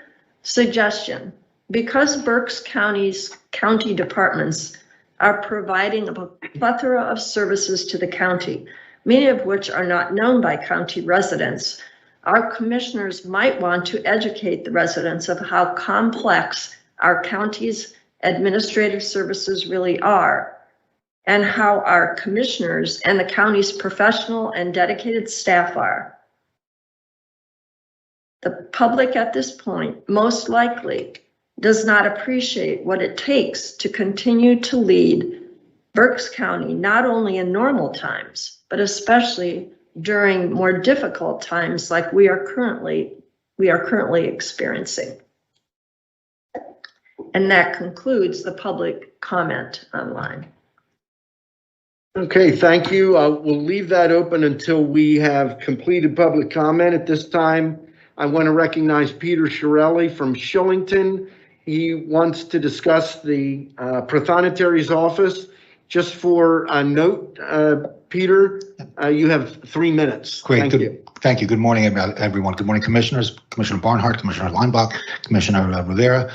Suggestion: because Berks County's county departments are providing a plethora of services to the county, many of which are not known by county residents, our commissioners might want to educate the residents of how complex our county's administrative services really are, and how our commissioners and the county's professional and dedicated staff are. The public at this point most likely does not appreciate what it takes to continue to lead Berks County, not only in normal times, but especially during more difficult times like we are currently experiencing. And that concludes the public comment online. Okay, thank you. We'll leave that open until we have completed public comment. At this time, I want to recognize Peter Shirelli from Shillington. He wants to discuss the Prothonotari's office. Just for a note, Peter, you have 3 minutes. Great. Thank you. Thank you. Good morning, everyone. Good morning, commissioners, Commissioner Barnhart, Commissioner Leinbach, Commissioner Rivera,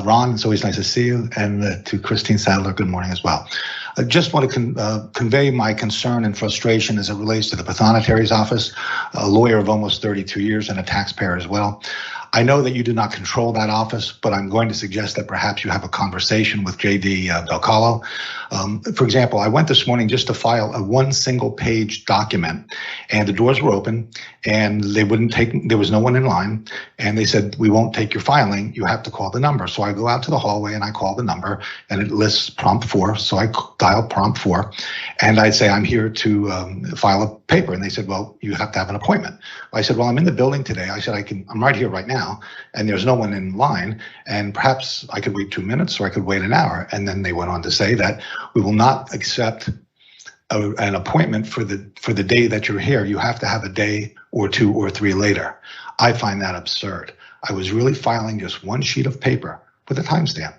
Ron. It's always nice to see you. And to Christine Sadler, good morning as well. I just want to convey my concern and frustration as it relates to the Prothonotari's office, a lawyer of almost 32 years and a taxpayer as well. I know that you do not control that office, but I'm going to suggest that perhaps you have a conversation with JD Delcalo. For example, I went this morning just to file a one single page document, and the doors were open and they wouldn't take, there was no one in line, and they said, we won't take your filing, you have to call the number. So I go out to the hallway and I call the number, and it lists prompt 4. So I dial prompt 4, and I'd say, I'm here to file a paper. And they said, well, you have to have an appointment. I said, well, I'm in the building today. I said, I'm right here right now, and there's no one in line, and perhaps I could wait 2 minutes or I could wait an hour. And then they went on to say that we will not accept an appointment for the day that you're here. You have to have a day or 2 or 3 later. I find that absurd. I was really filing just one sheet of paper with a timestamp.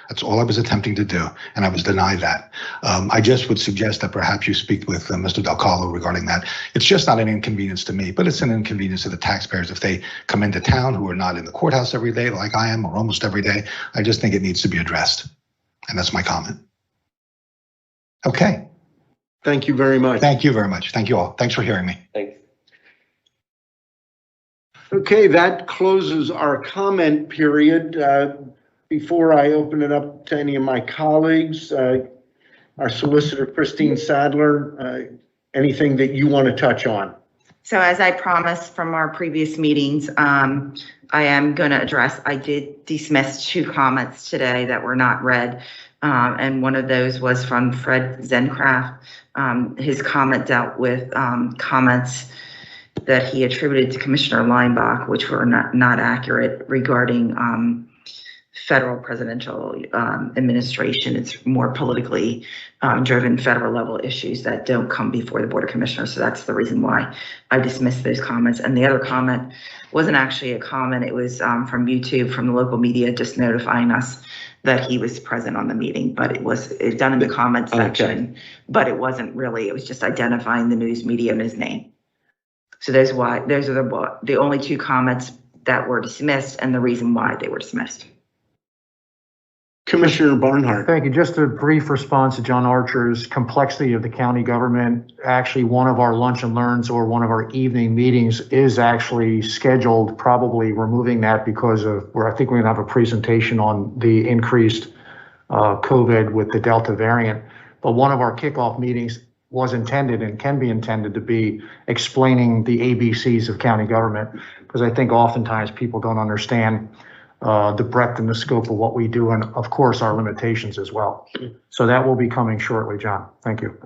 That's all I was attempting to do, and I was denied that. I just would suggest that perhaps you speak with Mr. Delcalo regarding that. It's just not an inconvenience to me, but it's an inconvenience to the taxpayers if they come into town who are not in the courthouse every day like I am, or almost every day. I just think it needs to be addressed, and that's my comment. Okay. Thank you very much. Thank you very much. Thank you all. Thanks for hearing me. Thanks. Okay, that closes our comment period. Before I open it up to any of my colleagues, our solicitor, Christine Sadler, anything that you want to touch on? So as I promised from our previous meetings, I am going to address, I did dismiss 2 comments today that were not read. And one of those was from Fred Zencraft. His comment dealt with comments that he attributed to Commissioner Leinbach, which were not accurate regarding federal presidential administration. It's more politically driven federal level issues that don't come before the Board of Commissioners. So that's the reason why I dismissed those comments. And the other comment wasn't actually a comment. It was from YouTube, from the local media, just notifying us that he was present on the meeting, but it was done in the comment section, okay. But it wasn't really, it was just identifying the news media and his name. So those are the only 2 comments that were dismissed and the reason why they were dismissed. Commissioner Barnhart. Thank you. Just a brief response to John Archer's complexity of the county government. Actually, one of our lunch and learns or one of our evening meetings is actually scheduled, probably removing that because of where I think we're going to have a presentation on the increased COVID with the Delta variant. But one of our kickoff meetings was intended and can be intended to be explaining the ABCs of county government, because I think oftentimes people don't understand the breadth and the scope of what we do, and of course our limitations as well. So that will be coming shortly, John. Thank you.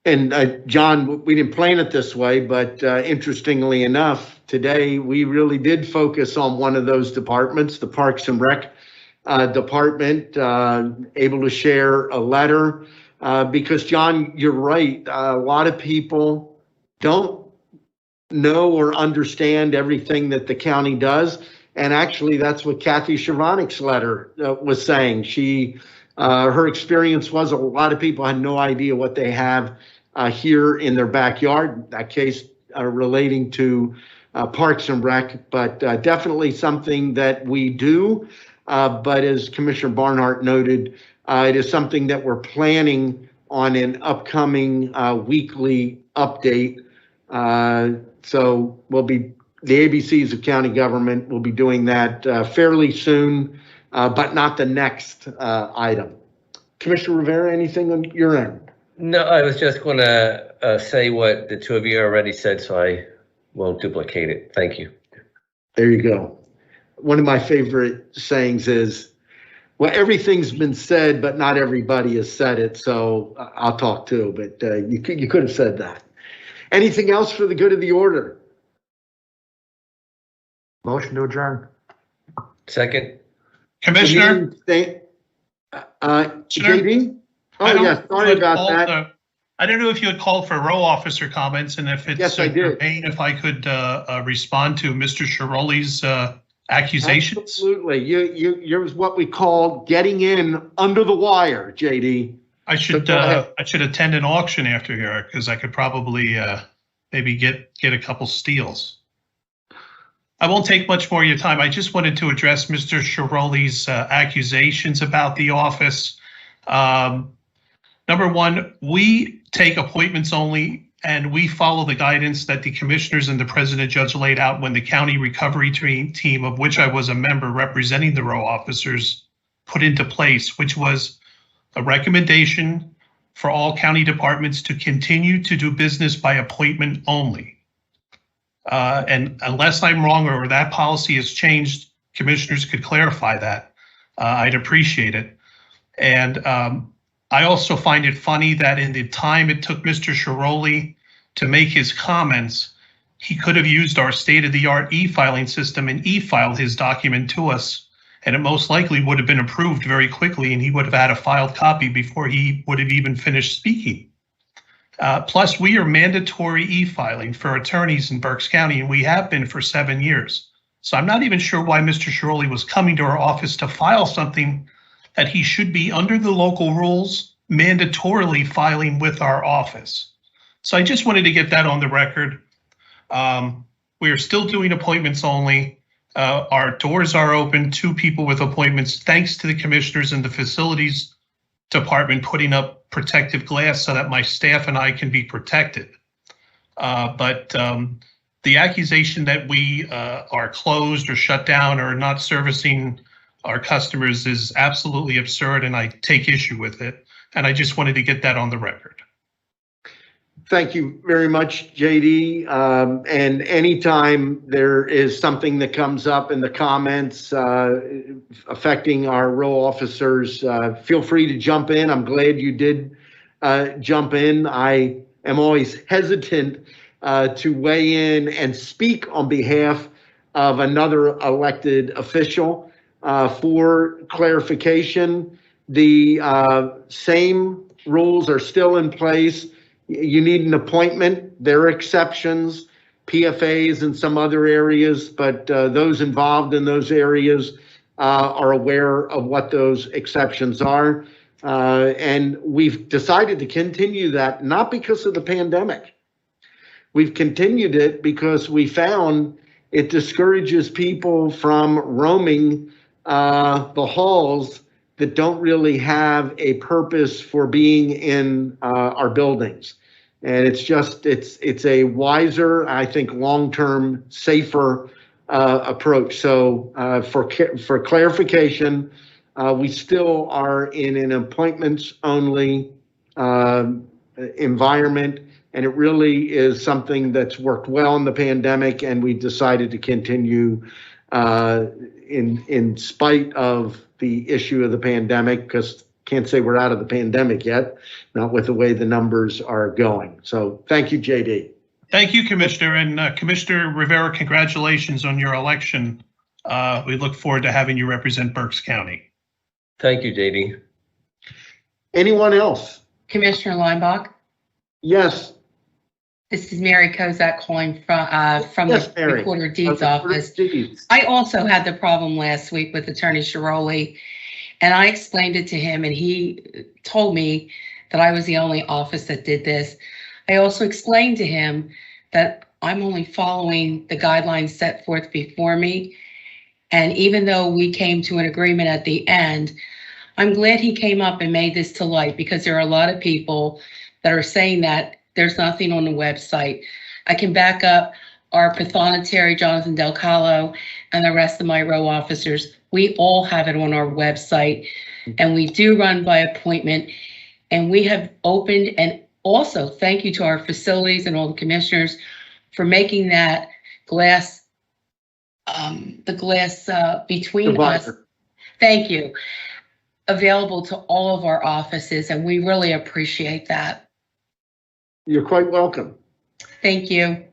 And John, we didn't plan it this way, but interestingly enough, today we really did focus on one of those departments, the Parks and Rec department, able to share a letter because, John, you're right. A lot of people don't know or understand everything that the county does. And actually, that's what Kathy Shervonik's letter was saying. Her experience was a lot of people had no idea what they have here in their backyard. That case relating to Parks and Rec, but definitely something that we do. But as Commissioner Barnhart noted, it is something that we're planning on an upcoming weekly update. So we'll be. The ABCs of county government will be doing that fairly soon, but not the next item. Commissioner Rivera, anything on your end? No, I was just going to say what the 2 of you already said, so I won't duplicate it. Thank you. There you go. One of my favorite sayings is, well, everything's been said, but not everybody has said it. So I'll talk too, but you could have said that. Anything else for the good of the order? Motion to adjourn. Second. Commissioner? JD? Oh, yeah, sorry about that. I don't know if you had called for row officer comments, and if it's yes, I did. If I could respond to Mr. Shiroli's accusations. Absolutely. You're what we call getting in under the wire, JD. I should attend an auction after here, because I could probably maybe get a couple steals. I won't take much more of your time. I just wanted to address Mr. Shiroli's accusations about the office. Number one, we take appointments only and we follow the guidance that the commissioners and the president judge laid out when the county recovery team, of which I was a member representing the row officers, put into place, which was a recommendation for all county departments to continue to do business by appointment only. And unless I'm wrong or that policy has changed, commissioners could clarify that. I'd appreciate it. And I also find it funny that in the time it took Mr. Shiroli to make his comments, he could have used our state-of-the-art e-filing system and e-filed his document to us, and it most likely would have been approved very quickly, and he would have had a filed copy before he would have even finished speaking. Plus, we are mandatory e-filing for attorneys in Berks County, and we have been for 7 years. So I'm not even sure why Mr. Shiroli was coming to our office to file something that he should be, under the local rules, mandatorily filing with our office. So I just wanted to get that on the record. We are still doing appointments only. Our doors are open to people with appointments, thanks to the commissioners and the facilities department putting up protective glass so that my staff and I can be protected. But the accusation that we are closed or shut down or not servicing our customers is absolutely absurd, and I take issue with it. And I just wanted to get that on the record. Thank you very much, JD. And anytime there is something that comes up in the comments affecting our row officers, feel free to jump in. I'm glad you did jump in. I am always hesitant to weigh in and speak on behalf of another elected official. For clarification, the same rules are still in place. You need an appointment. There are exceptions, PFAs and some other areas, but those involved in those areas are aware of what those exceptions are. And we've decided to continue that, not because of the pandemic. We've continued it because we found it discourages people from roaming the halls that don't really have a purpose for being in our buildings. And it's a wiser, I think, long-term, safer approach. So for clarification, we still are in an appointments-only environment, and it really is something that's worked well in the pandemic, and we decided to continue in spite of the issue of the pandemic, because can't say we're out of the pandemic yet, not with the way the numbers are going. So thank you, JD. Thank you, Commissioner. And Commissioner Rivera, congratulations on your election. We look forward to having you represent Berks County. Thank you, JD. Anyone else? Commissioner Linebaugh. Yes. This is Mary Kozak calling from Yes, the Mary. Recorder Deeds office. I also had the problem last week with Attorney Shiroli, and I explained it to him, and he told me that I was the only office that did this. I also explained to him that I'm only following the guidelines set forth before me. And even though we came to an agreement at the end, I'm glad he came up and made this to light, because there are a lot of people that are saying that there's nothing on the website. I can back up our pathonetary, Jonathan Del Calo, and the rest of my row officers. We all have it on our website, and we do run by appointment. And we have opened, and also thank you to our facilities and all the commissioners for making that glass, the glass between us, thank you, available to all of our offices, and we really appreciate that. You're quite welcome. Thank you.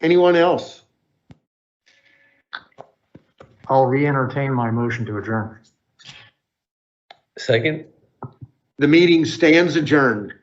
Anyone else? I'll re-entertain my motion to adjourn. Second? The meeting stands adjourned.